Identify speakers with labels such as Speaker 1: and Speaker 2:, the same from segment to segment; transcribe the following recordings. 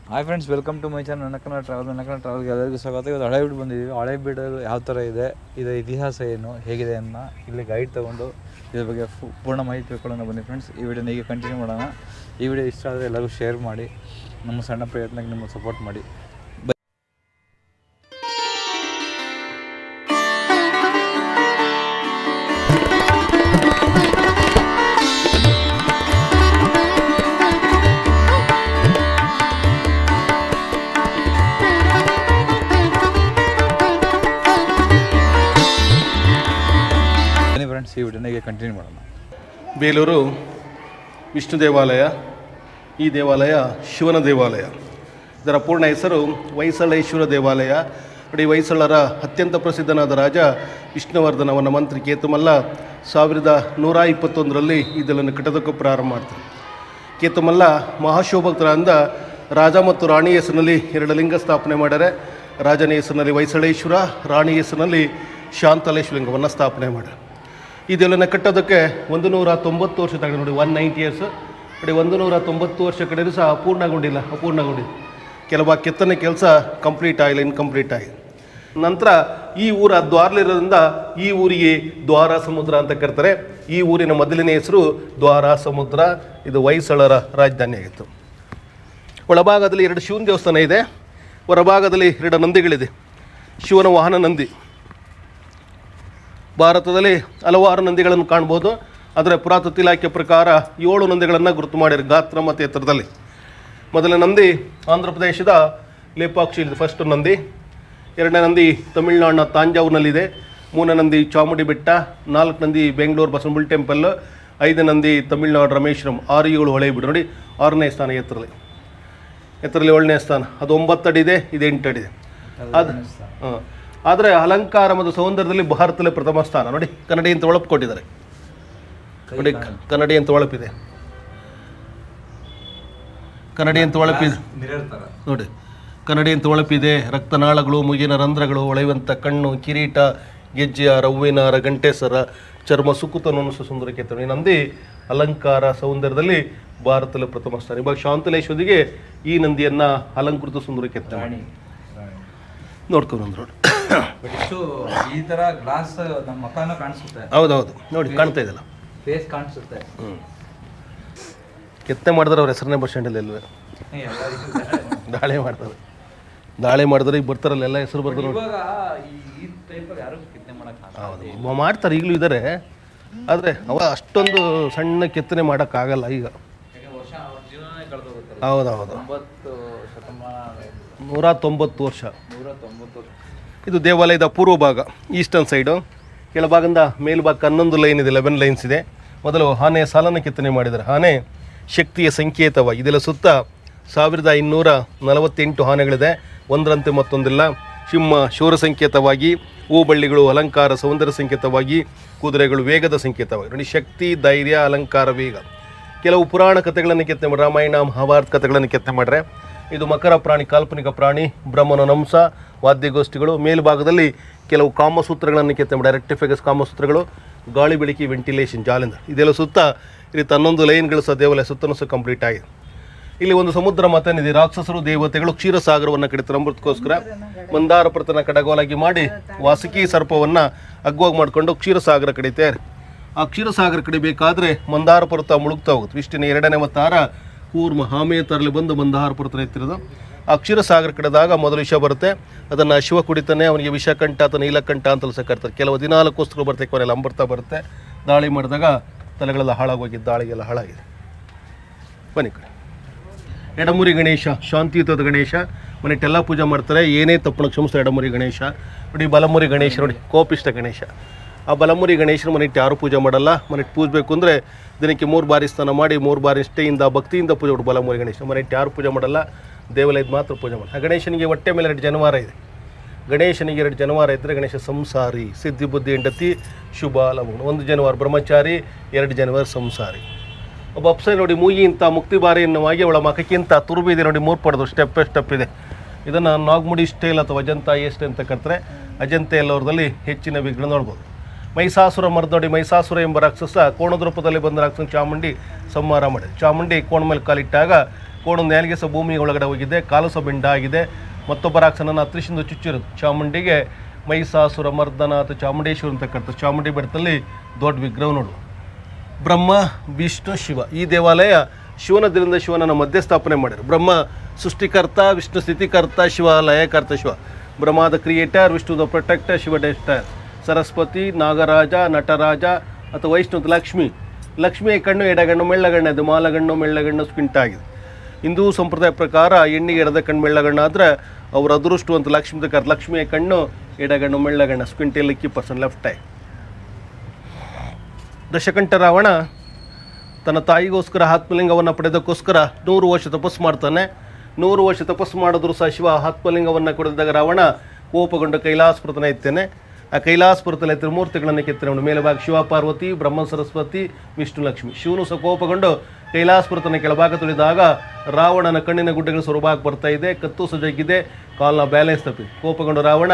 Speaker 1: Hi friends, welcome to my channel ನನ್ನ ಕನ್ನಡ ಟ್ರಾವೆಲ್ಗೆ ಎಲ್ಲರಿಗೂ ಸ್ವಾಗತ. ಇವತ್ತು ಹಳೇಬೀಡು ಬಂದಿದ್ದೀವಿ. ಹಳೇಬೀಡು ಯಾವ ಥರ ಇದೆ, ಇದರ ಇತಿಹಾಸ ಏನು, ಹೇಗಿದೆ ಅನ್ನೋ ಇಲ್ಲಿ ಗೈಡ್ ತೊಗೊಂಡು ಇದ್ರ ಬಗ್ಗೆ ಪೂರ್ಣ ಮಾಹಿತಿ ತಿಳ್ಕೊಳ್ಳೋಣ. ಬನ್ನಿ ಫ್ರೆಂಡ್ಸ್, ಈ ವಿಡಿಯೋನ ಈಗ ಕಂಟಿನ್ಯೂ ಮಾಡೋಣ. ಈ ವಿಡಿಯೋ ಇಷ್ಟ ಆದರೆ ಎಲ್ಲರಿಗೂ ಶೇರ್ ಮಾಡಿ, ನಮ್ಮ ಸಣ್ಣ ಪ್ರಯತ್ನಕ್ಕೆ ನಿಮಗೆ ಸಪೋರ್ಟ್ ಮಾಡಿ. ಫ್ರೆಂಡ್ಸ್, ಈ ವಿಡಿಯೋನ ಈಗ ಕಂಟಿನ್ಯೂ ಮಾಡೋಣ.
Speaker 2: ಬೇಲೂರು ವಿಷ್ಣು ದೇವಾಲಯ. ಈ ದೇವಾಲಯ ಶಿವನ ದೇವಾಲಯ. ಇದರ ಪೂರ್ಣ ಹೆಸರು ಹೊಯ್ಸಳೇಶ್ವರ ದೇವಾಲಯ. ನೋಡಿ, ಹೊಯ್ಸಳರ ಅತ್ಯಂತ ಪ್ರಸಿದ್ಧನಾದ ರಾಜ ವಿಷ್ಣುವರ್ಧನವನ ಮಂತ್ರಿ ಕೇತುಮಲ್ಲ 1121ರಲ್ಲಿ ಇದನ್ನು ಕಟ್ಟೋದಕ್ಕೆ ಪ್ರಾರಂಭ ಮಾಡ್ತಾರೆ. ಕೇತುಮಲ್ಲ ಮಹಾಶೋಭಕ್ತರಾದ ರಾಜ ಮತ್ತು ರಾಣಿ ಹೆಸರಿನಲ್ಲಿ 2 ಲಿಂಗ ಸ್ಥಾಪನೆ ಮಾಡ್ಯಾರೆ. ರಾಜನ ಹೆಸರಿನಲ್ಲಿ ಹೊಯ್ಸಳೇಶ್ವರ, ರಾಣಿ ಹೆಸರಿನಲ್ಲಿ ಶಾಂತಲೇಶ್ವರ ಲಿಂಗವನ್ನು ಸ್ಥಾಪನೆ ಮಾಡ್ಯಾರೆ. ಇದೆಲ್ಲನ ಕಟ್ಟೋದಕ್ಕೆ 190 ವರ್ಷ ತಗೊಂಡು ನೋಡಿ, 190 ಇಯರ್ಸ್. ನೋಡಿ, 190 ವರ್ಷ ಕಡೆಯೂ ಸಹ ಅಪೂರ್ಣಗೊಂಡಿಲ್ಲ. ಕೆಲವು ಕೆತ್ತನೆ ಕೆಲಸ ಕಂಪ್ಲೀಟ್ ಆಗಿಲ್ಲ, ಇನ್ಕಂಪ್ಲೀಟ್ ಆಗಿದೆ. ನಂತರ ಈ ಊರ ದ್ವಾರಲಿರೋದ್ರಿಂದ ಈ ಊರಿಗೆ ದ್ವಾರ ಸಮುದ್ರ ಅಂತ ಕರೀತಾರೆ. ಈ ಊರಿನ ಮೊದಲನೇ ಹೆಸರು ದ್ವಾರ ಸಮುದ್ರ. ಇದು ಹೊಯ್ಸಳರ ರಾಜಧಾನಿ ಆಗಿತ್ತು. ಒಳಭಾಗದಲ್ಲಿ 2 ಶಿವನ ದೇವಸ್ಥಾನ ಇದೆ. ಹೊರಭಾಗದಲ್ಲಿ 2 ನಂದಿಗಳಿದೆ. ಶಿವನ ವಾಹನ ನಂದಿ. ಭಾರತದಲ್ಲಿ ಹಲವಾರು ನಂದಿಗಳನ್ನು ಕಾಣ್ಬೋದು. ಆದರೆ ಪುರಾತತ್ವ ಇಲಾಖೆ ಪ್ರಕಾರ 7 ನಂದಿಗಳನ್ನು ಗುರುತು ಮಾಡಿದ್ದಾರೆ ಗಾತ್ರ ಮತ್ತು ಎತ್ತರದಲ್ಲಿ. ಮೊದಲ ನಂದಿ ಆಂಧ್ರ ಪ್ರದೇಶದ ಲೇಪಾಕ್ಷಿ, ಫಸ್ಟ್ ನಂದಿ. 2ನೇ ನಂದಿ ತಮಿಳುನಾಡಿನ ತಾಂಜಾವೂರಿನಲ್ಲಿದೆ. 3ನೇ ನಂದಿ ಚಾಮುಂಡಿ ಬೆಟ್ಟ. 4 ನಂದಿ ಬೆಂಗಳೂರು ಬಸವನಗುಡಿ ಟೆಂಪಲ್. 5ನೇ ನಂದಿ ತಮಿಳುನಾಡು ರಾಮೇಶ್ವರಂ. 6, 7 ಹಳೇಬೀಡು. ನೋಡಿ, 6ನೇ ಸ್ಥಾನ ಎತ್ತರಲ್ಲಿ 7ನೇ ಸ್ಥಾನ. ಅದು 9 ಅಡಿ ಇದೆ, ಇದು 8 ಅಡಿ ಇದೆ. ಅದು ಆದರೆ ಅಲಂಕಾರ ಮತ್ತು ಸೌಂದರ್ಯದಲ್ಲಿ ಭಾರತದಲ್ಲಿ ಪ್ರಥಮ ಸ್ಥಾನ. ನೋಡಿ, ಕನ್ನಡಿ ಅಂತ ಒಳಪು ಕೊಟ್ಟಿದ್ದಾರೆ. ನೋಡಿ, ಕನ್ನಡಿ ಅಂತ ಒಳಪಿದೆ. ಕನ್ನಡಿ ಅಂತ ಒಳಪಿದೆ ನೋಡಿ, ಕನ್ನಡಿ ಅಂತ ಒಳಪಿದೆ. ರಕ್ತನಾಳಗಳು, ಮುಗಿನ ರಂಧ್ರಗಳು, ಹೊಳೆಯುವಂಥ ಕಣ್ಣು, ಕಿರೀಟ, ಗೆಜ್ಜೆಹಾರ, ಹೂವಿನಾರ, ಗಂಟೆಸರ, ಚರ್ಮ ಸುಕುತನೂ ಸುಂದರ ಕೆತ್ತನೆ. ನಂದಿ ಅಲಂಕಾರ ಸೌಂದರ್ಯದಲ್ಲಿ ಭಾರತದಲ್ಲಿ ಪ್ರಥಮ ಸ್ಥಾನ. ಇವಾಗ ಶಾಂತಲೇಶ್ವರಿಗೆ ಈ ನಂದಿಯನ್ನು ಅಲಂಕೃತ ಸುಂದರ ಕೆತ್ತನೆ ನೋಡ್ಕೊಂಡು ನೋಡಿ.
Speaker 1: ಈ ತರ ಗ್ಲಾಸ್ ನಮ್ಮ ಮಕಾನ ಕಾಣಿಸುತ್ತೆ.
Speaker 2: ಹೌದೌದು, ನೋಡಿ ಕಾಣ್ತಾ ಇದೆಯಲ್ಲ,
Speaker 1: ಫೇಸ್ ಕಾಣಿಸುತ್ತೆ.
Speaker 2: ಕೆತ್ತನೆ ಮಾಡಿದ್ರೆ ಅವ್ರ ಹೆಸರನ್ನೇ ಬಸ್ ಸ್ಟ್ಯಾಂಡಲ್ಲಿ ಎಲ್ಲ ದಾಳಿ ಮಾಡಿದ್ರೆ ಈಗ ಬರ್ತಾರಲ್ಲ, ಎಲ್ಲ ಹೆಸರು ಬರ್ತಾರೆ. ಹೌದು, ಮಾಡ್ತಾರೆ, ಈಗಲೂ ಇದ್ದಾರೆ. ಆದರೆ ಅವ ಅಷ್ಟೊಂದು ಸಣ್ಣ ಕೆತ್ತನೆ ಮಾಡೋಕ್ಕಾಗಲ್ಲ ಈಗ. ಹೌದೌದು, 190 ವರ್ಷ. ಇದು ದೇವಾಲಯದ ಪೂರ್ವ ಭಾಗ, ಈಸ್ಟರ್ನ್ ಸೈಡು. ಕೆಳಭಾಗದಿಂದ ಮೇಲ್ಭಾಗ 11 ಲೈನ್ ಇದೆ, 11 ಲೈನ್ಸ್ ಇದೆ. ಮೊದಲು ಆನೆಯ ಸಾಲನ್ನು ಕೆತ್ತನೆ ಮಾಡಿದ್ದಾರೆ. ಆನೆ ಶಕ್ತಿಯ ಸಂಕೇತವಾಗಿ. ಇದೆಲ್ಲ ಸುತ್ತ 1248 ಆನೆಗಳಿದೆ, ಒಂದರಂತೆ ಮತ್ತೊಂದಿಲ್ಲ. ಸಿಂಹ ಶೌರ್ಯ ಸಂಕೇತವಾಗಿ, ಹೂಬಳ್ಳಿಗಳು ಅಲಂಕಾರ ಸೌಂದರ್ಯ ಸಂಕೇತವಾಗಿ, ಕುದುರೆಗಳು ವೇಗದ ಸಂಕೇತವಾಗಿ. ನೋಡಿ, ಶಕ್ತಿ, ಧೈರ್ಯ, ಅಲಂಕಾರ, ವೇಗ. ಕೆಲವು ಪುರಾಣ ಕಥೆಗಳನ್ನು ಕೆತ್ತನೆ ಮಾಡಿ, ರಾಮಾಯಣ ಮಹಾಭಾರತ ಕಥೆಗಳನ್ನು ಕೆತ್ತನೆ ಮಾಡ್ರೆ. ಇದು ಮಕರ ಪ್ರಾಣಿ, ಕಾಲ್ಪನಿಕ ಪ್ರಾಣಿ, ಬ್ರಹ್ಮನ ನಂಸ, ವಾದ್ಯಗೋಷ್ಠಿಗಳು. ಮೇಲ್ಭಾಗದಲ್ಲಿ ಕೆಲವು ಕಾಮಸೂತ್ರಗಳನ್ನು ಕೆತ್ತನೆ ಮಾಡಿ, ರೆಕ್ಟಿಫೈಗಸ್ ಕಾಮಸೂತ್ರಗಳು, ಗಾಳಿ ಬೆಳಕಿ, ವೆಂಟಿಲೇಷನ್, ಜಾಲಿಂದ. ಇದೆಲ್ಲ ಸುತ್ತ ಇಲ್ಲಿ 11 ಲೈನ್ಗಳು ಸಹ ದೇವಾಲಯ ಸುತ್ತಲೂ ಸಹ ಕಂಪ್ಲೀಟ್ ಆಗಿದೆ. ಇಲ್ಲಿ ಒಂದು ಸಮುದ್ರ ಮತನಿದೆ. ರಾಕ್ಷಸರು ದೇವತೆಗಳು ಕ್ಷೀರಸಾಗರವನ್ನು ಕಡಿತಾರೆ ಅಮೃತಕ್ಕೋಸ್ಕರ. ಮಂದಾರ ಪರ್ವತನ ಕಡಗೋಲಾಗಿ ಮಾಡಿ ವಾಸುಕಿ ಸರ್ಪವನ್ನು ಅಗ್ಗವಾಗಿ ಮಾಡಿಕೊಂಡು ಕ್ಷೀರಸಾಗರ ಕಡಿತಾರೆ. ಆ ಕ್ಷೀರಸಾಗರ ಕಡಿಬೇಕಾದ್ರೆ ಮಂದಾರ ಪರ್ವತ ಮುಳುಗ್ತಾ ಹೋಗುತ್ತೆ. ವಿಷ್ಣುವಿನ 2ನೇ ಅವತಾರ ಕೂರ್ಮ ಹಾಮೆಯ ತರಲಿ ಬಂದು ಮಂದಾರ ಪರ್ವತ ಎತ್ತಿರೋದು. ಆ ಕ್ಷೀರಸಾಗರ ಕಡಿದಾಗ ಮೊದಲು ವಿಷ ಬರುತ್ತೆ. ಅದನ್ನು ಶಿವ ಕುಡಿತಾನೆ. ಅವನಿಗೆ ವಿಷಕಂಠ ಅಥವಾ ನೀಲಕಂಠ ಅಂತಲೂ ಸಹ ಕರ್ತಾರೆ. ಕೆಲವು ದಿನಾಲಕ್ಕೋಸ್ಕರ ಬರ್ತಕ್ಕೆ ಅವರೆಲ್ಲ ಅಮೃತ ಬರುತ್ತೆ. ದಾಳಿ ಮಾಡಿದಾಗ ತಲೆಗಳೆಲ್ಲ ಹಾಳಾಗೋಗಿದ್ದು, ದಾಳಿಗೆಲ್ಲ ಹಾಳಾಗಿದೆ. ಬನ್ನಿ ಕಡೆ. ಎಡಮುರಿ ಗಣೇಶ, ಶಾಂತಿಯುತದ ಗಣೇಶ. ಮನೆಟ್ಟೆಲ್ಲ ಪೂಜೆ ಮಾಡ್ತಾರೆ, ಏನೇ ತಪ್ಪನ್ನು ಕ್ಷಮಿಸ್ತಾರೆ. ಎಡಮುರಿ ಗಣೇಶ ನೋಡಿ. ಬಲಮುರಿ ಗಣೇಶ ನೋಡಿ, ಕೋಪಿಷ್ಟ ಗಣೇಶ. ಆ ಬಲಮುರಿ ಗಣೇಶನ ಮನೆಟ್ಟು ಯಾರು ಪೂಜೆ ಮಾಡಲ್ಲ. ಮನೆಟ್ಟು ಪೂಜಬೇಕು ಅಂದರೆ ದಿನಕ್ಕೆ 3 ಬಾರಿ ಸ್ನಾನ ಮಾಡಿ 3 ಬಾರಿ ನಿಷ್ಠೆಯಿಂದ ಭಕ್ತಿಯಿಂದ ಪೂಜೆ ಮಾಡಿ. ಬಲಮುರಿ ಗಣೇಶ ಮನೆಟ್ಟು ಯಾರು ಪೂಜೆ ಮಾಡಲ್ಲ, ದೇವಾಲಯದ ಮಾತ್ರ ಪೂಜೆ ಮಾಡಿ. ಆ ಗಣೇಶನಿಗೆ ಹೊಟ್ಟೆ ಮೇಲೆ 2 ಜನವಾರ ಇದೆ. ಗಣೇಶನಿಗೆ 2 ಜನವಾರ ಇದ್ದರೆ ಗಣೇಶ ಸಂಸಾರಿ, ಸಿದ್ಧಿ ಬುದ್ಧಿ ಹೆಂಡತಿ, ಶುಭ ಲಗ್ನ. 1 ಜನವಾರ ಬ್ರಹ್ಮಚಾರಿ, 2 ಜನವಾರ ಸಂಸಾರಿ. ಒಬ್ಬ ಅಪ್ಸರೆ ನೋಡಿ, ಮೂಗಿಂತ ಮುಕ್ತಿ ಬಾರಿ ಎನ್ನುವಾಗಿ ಅವಳ ಮಖಕ್ಕಿಂತ ತುರುಬಿದೆ ನೋಡಿ, 3 ಪಡೆದು ಸ್ಟೆಪ್ ಇದೆ. ಇದನ್ನು ನಾಗ್ಮುಡಿ ಸ್ಟೈಲ್ ಅಥವಾ ಅಜಂತ ಎಷ್ಟೇ ಅಂತ ಕರ್ತಾರೆ. ಅಜಂತ ಎಲ್ಲವರದಲ್ಲಿ ಹೆಚ್ಚಿನ ವಿಗ್ರಹ ನೋಡ್ಬೋದು. ಮೈಸಾಸುರ ಮರ್ದೋಡಿ ಮೈಸಾಸುರ ಎಂಬ ರಾಕ್ಷಸ ಕೋಣದ ರೂಪದಲ್ಲಿ ಬಂದ ರಾಕ್ಷಸ ಚಾಮುಂಡಿ ಸಂಹಾರ ಮಾಡಿದೆ. ಚಾಮುಂಡಿ ಕೋಣ ಮೇಲೆ ಕಾಲಿಟ್ಟಾಗ ಕೋಣದ ನೇಲಿಗೆ ಸಹ ಭೂಮಿ ಒಳಗಡೆ ಹೋಗಿದೆ, ಕಾಲು ಸಹ ಬೆಂಡ ಆಗಿದೆ. ಮತ್ತೊಬ್ಬ ರಾಕ್ಷಸನನ್ನು ಹತ್ತಿರದಿಂದ ಚುಚ್ಚಿರೋದು. ಚಾಮುಂಡಿಗೆ ಮೈಸಾಸುರ ಮರ್ದನ ಅಥವಾ ಚಾಮುಂಡೇಶ್ವರಿ ಅಂತ ಕರ್ತಾರೆ. ಚಾಮುಂಡಿ ಬೆಟ್ಟದಲ್ಲಿ ದೊಡ್ಡ ವಿಗ್ರಹ ನೋಡು. ಬ್ರಹ್ಮ ವಿಷ್ಣು ಶಿವ. ಈ ದೇವಾಲಯ ಶಿವನದಿಂದ ಶಿವನನ್ನು ಮಧ್ಯೆ ಸ್ಥಾಪನೆ ಮಾಡಿದ್ರು. ಬ್ರಹ್ಮ ಸೃಷ್ಟಿಕರ್ತ, ವಿಷ್ಣು ಸ್ಥಿತಿಕರ್ತ, ಶಿವ ಲಯಕರ್ತ. Shiva Brahma the creator, Vishnu the protector, Shiva destroyer. Saraswati, Nagaraja, Nataraja ಅಥವಾ ವೈಷ್ಣು ಲಕ್ಷ್ಮಿ. ಲಕ್ಷ್ಮಿಯ ಕಣ್ಣು ಎಡಗಣ್ಣು ಮೆಳ್ಳಗಣ್ಣು, ಅದು ಮಾಲಗಣ್ಣು ಮೆಳ್ಳಗಣ್ಣು ಸ್ಕ್ವಿಂಟ್ ಆಗಿದೆ. ಹಿಂದೂ ಸಂಪ್ರದಾಯ ಪ್ರಕಾರ ಹೆಣ್ಣಿಗೆ ಎಡದ ಕಣ್ಣು ಮೆಳ್ಳಗಣ್ಣು ಆದರೆ ಅವ್ರ ಅದೃಷ್ಟು ಅಂತ ಲಕ್ಷ್ಮೀ ಕರ್. ಲಕ್ಷ್ಮಿಯ ಕಣ್ಣು ಎಡಗಣ್ಣು ಮೆಳ್ಳಗಣ್ಣು ಸ್ಕ್ವಿಂಟ್ ಇಲ್ಲಿ ಕೀಪರ್ಸನ್ ಲೆಫ್ಟ್ ಐ. ದಶಕಂಠ ರಾವಣ ತನ್ನ ತಾಯಿಗೋಸ್ಕರ ಆತ್ಮಲಿಂಗವನ್ನು ಪಡೆದಕ್ಕೋಸ್ಕರ 100 ವರ್ಷ ತಪಸ್ಸು ಮಾಡ್ತಾನೆ. 100 ವರ್ಷ ತಪಸ್ಸು ಮಾಡಿದ್ರು ಸಹ ಶಿವ ಆತ್ಮಲಿಂಗವನ್ನು ಕೊಡಿದಾಗ ರಾವಣ ಕೋಪಗೊಂಡು ಕೈಲಾಸಪುರತನ ಎತ್ತೇನೆ. ಆ ಕೈಲಾಸಪುರದಲ್ಲಿ ತ್ರಿಮೂರ್ತಿಗಳನ್ನು ಕೆತ್ತನೆ ಮೇಲೆ ಭಾಗ ಶಿವ ಪಾರ್ವತಿ, ಬ್ರಹ್ಮ ಸರಸ್ವತಿ, ವಿಷ್ಣು ಲಕ್ಷ್ಮಿ. ಶಿವನು ಸಹ ಕೋಪಗೊಂಡು ಕೈಲಾಸಪುರತನ ಕೆಳಭಾಗ ತುಳಿದಾಗ ರಾವಣನ ಕಣ್ಣಿನ ಗುಡ್ಡೆಗಳು ಸ್ವರೂಪಾಗಿ ಬರ್ತಾ ಇದೆ, ಕತ್ತು ಸಜಗ್ಗಿದೆ, ಕಾಲ್ನ ಬ್ಯಾಲೆನ್ಸ್ ತಪ್ಪಿ ಕೋಪಗೊಂಡು ರಾವಣ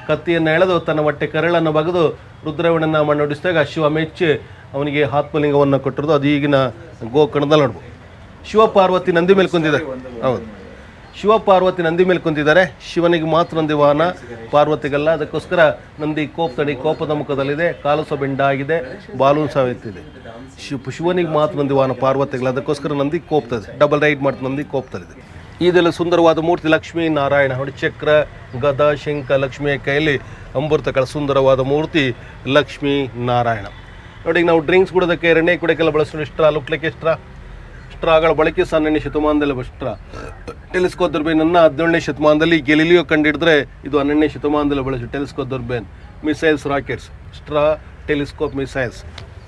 Speaker 2: ಕತ್ತಿಯನ್ನು ಎಳೆದು ತನ್ನ ಹೊಟ್ಟೆ ಕರಳನ್ನು ಬಗೆದು ರುದ್ರವಣನ್ನು ಮಣ್ಣೊಡಿಸಿದಾಗ ಶಿವ ಮೆಚ್ಚಿ ಅವನಿಗೆ ಆತ್ಮಲಿಂಗವನ್ನು ಕೊಟ್ಟಿರೋದು. ಅದು ಈಗಿನ ಗೋಕರ್ಣದಲ್ಲಿ ನೋಡ್ಬೋದು. ಶಿವ ಪಾರ್ವತಿ ನಂದಿ ಮೇಲೆ ಕುಂತಿದ್ದಾರೆ. ಹೌದು, ಶಿವ ಪಾರ್ವತಿ ನಂದಿ ಮೇಲೆ ಕುಂತಿದ್ದಾರೆ. ಶಿವನಿಗೆ ಮಾತ್ರ ನಂದಿ ವಾಹನ, ಪಾರ್ವತಿಗಲ್ಲ. ಅದಕ್ಕೋಸ್ಕರ ನಂದಿ ಕೋಪದಡಿ, ಕೋಪದ ಮುಖದಲ್ಲಿದೆ, ಕಾಲು ಸಹ ಬೆಂಡ ಆಗಿದೆ, ಬಾಲೂನ್ ಸಹ ಎತ್ತಿದೆ. ಶಿವನಿಗೆ ಮಾತ್ರ ನಂದಿ ವಾಹನ, ಪಾರ್ವತಿಗಲ್ಲ. ಅದಕ್ಕೋಸ್ಕರ ನಂದಿ ಕೋಪ್ತದೆ, ಡಬಲ್ ರೈಡ್ ಮಾಡ್ತಾ ನಂದಿ ಕೋಪ್ತಲ್ಲಿದೆ. ಇದೆಲ್ಲ ಸುಂದರವಾದ ಮೂರ್ತಿ ಲಕ್ಷ್ಮೀ ನಾರಾಯಣ ನೋಡಿ. ಚಕ್ರ, ಗದ, ಶಂಖ, ಲಕ್ಷ್ಮಿಯ ಕೈಯಲ್ಲಿ ಅಮೃತಗಳ ಸುಂದರವಾದ ಮೂರ್ತಿ ಲಕ್ಷ್ಮೀ ನಾರಾಯಣ ನೋಡಿ. ಈಗ ನಾವು ಡ್ರಿಂಕ್ಸ್ ಕುಡೋದಕ್ಕೆ, ಎಣ್ಣೆ ಕುಡಿಯೋಕ್ಕೆಲ್ಲ ಬಳಸೋ ಸ್ಟ್ರಾ, ಲುಕ್ಲಿಕ್ಕೆ ಸ್ಟ್ರಾಗಳ ಬಳಕೆ ಸಹ 12ನೇ ಶತಮಾನದಲ್ಲಿ ಸ್ಟ್ರಾ. ಟೆಲಿಸ್ಕೋಪ್ ದೂರಬೀನನ್ನು 17ನೇ ಶತಮಾನದಲ್ಲಿ ಗೆಲಿಲಿಯೋ ಕಂಡಿಡಿದ್ರೆ ಇದು 12ನೇ ಶತಮಾನದಲ್ಲಿ ಬಳಸಿ ಟೆಲಿಸ್ಕೋಪ್ ದೂರಬೀನ್. ಮಿಸೈಲ್ಸ್, ರಾಕೆಟ್ಸ್, ಸ್ಟ್ರಾ, ಟೆಲಿಸ್ಕೋಪ್, ಮಿಸೈಲ್ಸ್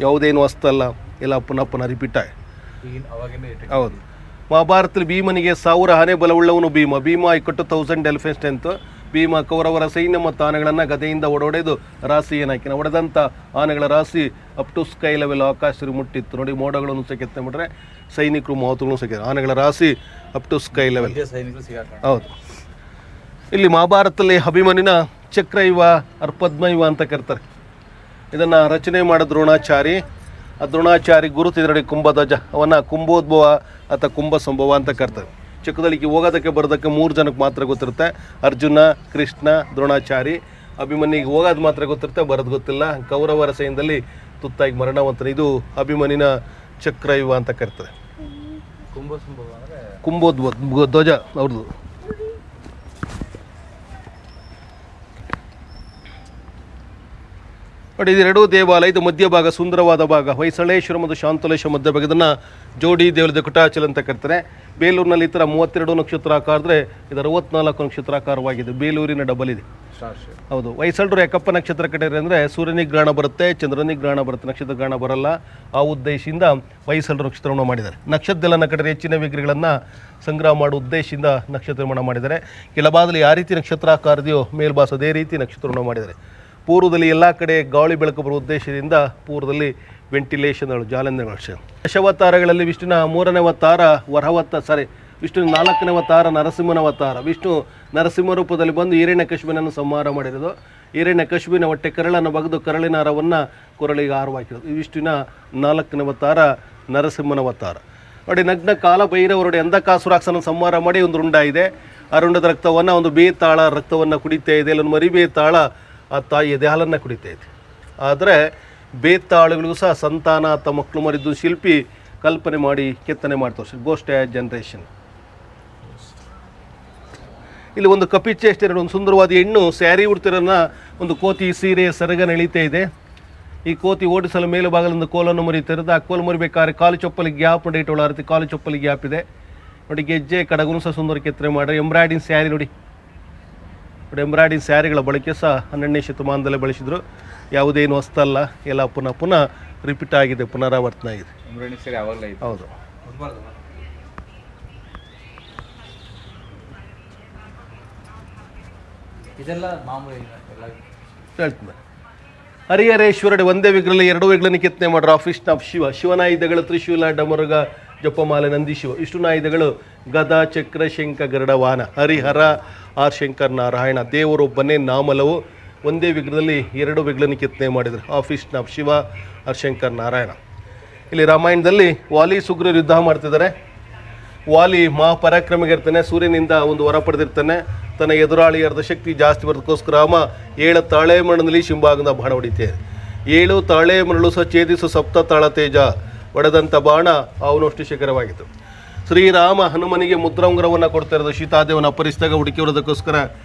Speaker 2: ಯಾವುದೇನು ವಸ್ತಲ್ಲ, ಎಲ್ಲ ಪುನಃ ರಿಪೀಟ್ ಆಗಿ. ಹೌದು, ಮಹಾಭಾರತದಲ್ಲಿ ಭೀಮನಿಗೆ 1000 ಆನೆ ಬಲವುಳ್ಳವನು ಭೀಮ. ಭೀಮ ಇಕ್ಕಟ್ಟು 1000 ಎಲಿಫೆಂಟ್ ಸ್ಟ್ರೆಂತ್. ಭೀಮ ಕೌರವರ ಸೈನ್ಯ ಮತ್ತು ಆನೆಗಳನ್ನು ಗದೆಯಿಂದ ಒಡೆದು ರಾಶಿ ಏನಾಕಿನ ಹೊಡೆದಂಥ ಆನೆಗಳ ರಾಶಿ ಅಪ್ ಟು ಸ್ಕೈ ಲೆವೆಲ್ ಆಕಾಶ ಮುಟ್ಟಿತ್ತು ನೋಡಿ. ಮೋಡಗಳನ್ನು ಸಹ ಕೆತ್ತನೆ ಮಾಡಿದ್ರೆ ಸೈನಿಕರು ಮಾತುಗಳನ್ನು ಸಹ ಆನೆಗಳ ರಾಶಿ ಅಪ್ ಟು ಸ್ಕೈ ಲೆವೆಲ್. ಹೌದು, ಇಲ್ಲಿ ಮಹಾಭಾರತದಲ್ಲಿ ಅಭಿಮನ್ಯುನ ಚಕ್ರ ಇವ ಪದ್ಮ ಇವ ಅಂತ ಕರ್ತಾರೆ. ಇದನ್ನು ರಚನೆ ಮಾಡಿದ ದ್ರೋಣಾಚಾರಿ. ಆ ದ್ರೋಣಾಚಾರಿ ಗುರುತಿದ್ರಡಿ ಕುಂಭಧ್ವಜ, ಅವನ ಕುಂಭೋದ್ಭವ ಅಥವಾ ಕುಂಭ ಸಂಭವ ಅಂತ ಕರ್ತಾರೆ. ಚಕ್ರದಲ್ಲಿಗೆ ಹೋಗೋದಕ್ಕೆ ಬರೋದಕ್ಕೆ 3 ಜನಕ್ಕೆ ಮಾತ್ರ ಗೊತ್ತಿರುತ್ತೆ. ಅರ್ಜುನ, ಕೃಷ್ಣ, ದ್ರೋಣಾಚಾರಿ. ಅಭಿಮನ್ಯಿಗೆ ಹೋಗೋದು ಮಾತ್ರ ಗೊತ್ತಿರುತ್ತೆ, ಬರೋದು ಗೊತ್ತಿಲ್ಲ. ಕೌರವರ ಸೈನ್ಯದಲ್ಲಿ ತುತ್ತಾಗಿ ಮರಣವಂತನ. ಇದು ಅಭಿಮನ್ಯುನ ಚಕ್ರ ಇವ ಅಂತ ಕರ್ತಾರೆ. ಕುಂಭೋದ್ಭವ ಧ್ವಜ ಅವ್ರದ್ದು. ನೋಡಿ, ಇದೆರಡೂ ದೇವಾಲಯ. ಇದು ಮಧ್ಯಭಾಗ ಸುಂದರವಾದ ಭಾಗ. ಹೊಯ್ಸಳೇಶ್ವರ ಮತ್ತು ಶಾಂತಲೇಶ್ವರ ಮಧ್ಯಭಾಗದನ್ನು ಜೋಡಿ ದೇವಲದ ಕುಟಾಚಲ ಅಂತ ಕರ್ತಾರೆ. ಬೇಲೂರಿನಲ್ಲಿ ಈ ಥರ 32 ನಕ್ಷತ್ರಾಕಾರದ್ರೆ ಇದು 64 ನಕ್ಷತ್ರಾಕಾರವಾಗಿದೆ. ಬೇಲೂರಿನ ಡಬಲ್ ಇದೆ. ಹೌದು, ಹೊಯ್ಸಳರು ಯಾಕಪ್ಪ ನಕ್ಷತ್ರ ಕಟ್ಟಿದ್ರೆ ಅಂದರೆ ಸೂರ್ಯನಿಗೆ ಗ್ರಹಣ ಬರುತ್ತೆ, ಚಂದ್ರನಿಗೆ ಗ್ರಹಣ ಬರುತ್ತೆ, ನಕ್ಷತ್ರ ಗ್ರಹಣ ಬರಲ್ಲ. ಆ ಉದ್ದೇಶದಿಂದ ಹೊಯ್ಸಳರು ನಕ್ಷತ್ರವನ್ನು ಮಾಡಿದ್ದಾರೆ. ನಕ್ಷತ್ರಗಳನ್ನು ಕಟ್ಟಿದ್ರೆ ಹೆಚ್ಚಿನ ವಿಗ್ರಹಗಳನ್ನು ಸಂಗ್ರಹ ಮಾಡುವ ಉದ್ದೇಶದಿಂದ ನಕ್ಷತ್ರವನ್ನು ಮಾಡಿದ್ದಾರೆ. ಕೆಳಭಾಗದಲ್ಲಿ ಯಾವ ರೀತಿ ನಕ್ಷತ್ರಾಕಾರದೆಯೋ ಮೇಲ್ಭಾಸ ಅದೇ ರೀತಿ ನಕ್ಷತ್ರವನ್ನು ಮಾಡಿದ್ದಾರೆ. ಪೂರ್ವದಲ್ಲಿ ಎಲ್ಲ ಕಡೆ ಗಾಳಿ ಬೆಳಕು ಬರುವ ಉದ್ದೇಶದಿಂದ ಪೂರ್ವದಲ್ಲಿ ವೆಂಟಿಲೇಷನ್ಗಳು, ಜಾಲಂಧಗಳು. ದಶಾವತಾರಗಳಲ್ಲಿ ವಿಷ್ಣುವಿನ 3ನೇ ಅವತಾರ ವಿಷ್ಣುವಿನ 4ನೇ ಅವತಾರ ನರಸಿಂಹನ ಅವತಾರ. ವಿಷ್ಣು ನರಸಿಂಹ ರೂಪದಲ್ಲಿ ಬಂದು ಹಿರಣ್ಯಕಶಿಪನನ್ನು ಸಂಹಾರ ಮಾಡಿರೋದು. ಹಿರಣ್ಯಕಶಿಪನ ಹೊಟ್ಟೆ ಕರಳನ್ನು ಬಗೆದು ಕರಳಿನ ಹಾರವನ್ನು ಕೊರಳಿಗೆ ಹಾರವಾಕಿರೋದು. ಈ ವಿಷ್ಣುವಿನ 4ನೇ ಅವತಾರ ನರಸಿಂಹನ ಅವತಾರ ನೋಡಿ. ನಗ್ನ ಕಾಲ ಭೈರವರುಡೆ ಅಂಧಕಾಸುರಾಕ್ಷನ ಸಂಹಾರ ಮಾಡಿ ಒಂದು ರುಂಡ ಇದೆ. ಆ ರುಂಡದ ರಕ್ತವನ್ನು ಒಂದು ಬೇತಾಳ ರಕ್ತವನ್ನು ಕುಡಿತಾ ಇದೆ. ಇಲ್ಲೊಂದು ಮರಿ ಬೇತಾಳ ಆ ತಾಯಿ ಎದೆ ಹಾಲನ್ನು ಕುಡಿತಾ ಇದೆ. ಆದರೆ ಬೇತಾಳುಗಳಿಗೂ ಸಹ ಸಂತಾನ ಅಥವಾ ಮಕ್ಕಳು ಮರಿದ್ದು ಶಿಲ್ಪಿ ಕಲ್ಪನೆ ಮಾಡಿ ಕೆತ್ತನೆ ಮಾಡ್ತಾರೆ. Ghost generation. ಇಲ್ಲಿ ಒಂದು ಕಪಿಚೇಷ್ಟೆ, ಒಂದು ಸುಂದರವಾದ ಹೆಣ್ಣು ಸ್ಯಾರಿ ಉಡ್ತಿರೋನ್ನ ಒಂದು ಕೋತಿ ಸೀರೆ ಸೆರಗ ಎಳಿತಾ ಇದೆ. ಈ ಕೋತಿ ಓಡಿಸಲು ಮೇಲುಭಾಗದಿಂದ ಕೋಲನ್ನು ಮುರಿತಿರೋದು. ಆ ಕೋಲು ಮುರಿಬೇಕಾದ್ರೆ ಕಾಲು ಚಪ್ಪಲಿಗೆ ಗ್ಯಾಪ್ ನೋಡಿ, ಇಟ್ಟೊಳ ರೀತಿ ಕಾಲು ಚಪ್ಪಲಿಗೆ ಗ್ಯಾಪ್ ಇದೆ ನೋಡಿ. ಗೆಜ್ಜೆ ಕಡಗುನು ಸಹ ಸುಂದರ ಕೆತ್ತನೆ ಮಾಡಿ. ಎಂಬ್ರಾಯ್ಡಿಂಗ್ ಸ್ಯಾರಿ ನೋಡಿ. ಎಂಬ್ರಾಯ್ಡಿಂಗ್ ಸ್ಯಾರಿಗಳ ಬಳಕೆ ಸಹ 12ನೇ ಶತಮಾನದಲ್ಲೇ ಬಳಸಿದ್ರು. ಯಾವುದೇನು ಹೊಸ್ತಲ್ಲ, ಎಲ್ಲ ಪುನಃ ರಿಪೀಟ್ ಆಗಿದೆ, ಪುನರಾವರ್ತನೆ ಆಗಿದೆ. ಹೌದು.
Speaker 1: ಇದೆಲ್ಲ ಮಾಮೂಲಿ
Speaker 2: ಹೇಳ್ತೀನಿ. ಹರಿಹರೇಶ್ವರಡೆ ಒಂದೇ ವಿಗ್ರಹದಲ್ಲಿ 2 ವಿಗ್ರಹನ ಕೆತ್ತನೆ ಮಾಡ್ರು. ಆಫೀಸ್ನ ಶಿವನಾಯುಧಗಳು ತ್ರಿಶೂಲ, ಡಮರುಗ, ಜಪಮಾಲೆ, ನಂದಿ ಶಿವ. ವಿಷ್ಣುನಾಯುಧಗಳು ಗದ, ಚಕ್ರ, ಶಂಖ, ಗರುಡ ವಾಹನ. ಹರಿಹರ ಆರ್ ಶಂಕರ್ ನಾರಾಯಣ. ದೇವರೊಬ್ಬನೇ ನಾಮಲವು. ಒಂದೇ ವಿಗ್ರಹದಲ್ಲಿ 2 ವಿಗ್ರಹನ ಕೆತ್ತನೆ ಮಾಡಿದರು. ಆಫೀಸ್ನ ಶಿವ ಆರ್ ಶಂಕರ್ ನಾರಾಯಣ. ಇಲ್ಲಿ ರಾಮಾಯಣದಲ್ಲಿ ವಾಲಿ ಸುಗ್ರೀವರು ಯುದ್ಧ ಮಾಡ್ತಿದ್ದಾರೆ. ವಾಲಿ ಮಹಾಪರಾಕ್ರಮಿಗಿರ್ತಾನೆ, ಸೂರ್ಯನಿಂದ ಒಂದು ವರ ಪಡೆದಿರ್ತಾನೆ, ತನ್ನ ಎದುರಾಳಿ ಅರ್ಧಶಕ್ತಿ ಜಾಸ್ತಿ ಬರೋದಕ್ಕೋಸ್ಕರ ಅಮ್ಮ 7 ತಾಳೆ ಮಣ್ಣಲ್ಲಿ ಶಿಂಬಾಗದ ಬಾಣ ಹೊಡಿತೆ. 7 ತಾಳೆ ಮರಳು ಸಹ ಛೇದಿಸು ಸಪ್ತ ತಾಳ ತೇಜ ಹೊಡೆದಂಥ ಬಾಣ ಅವನಷ್ಟು ಶಿಖರವಾಗಿತ್ತು. ಶ್ರೀರಾಮ ಹನುಮನಿಗೆ ಮುದ್ರಾಂಗುರವನ್ನು ಕೊಡ್ತಾ ಇರೋದು, ಸೀತಾದೇವನ ಅಪರಿಸಿದಾಗ ಹುಡುಕಿ ಹೊಡೋದಕ್ಕೋಸ್ಕರ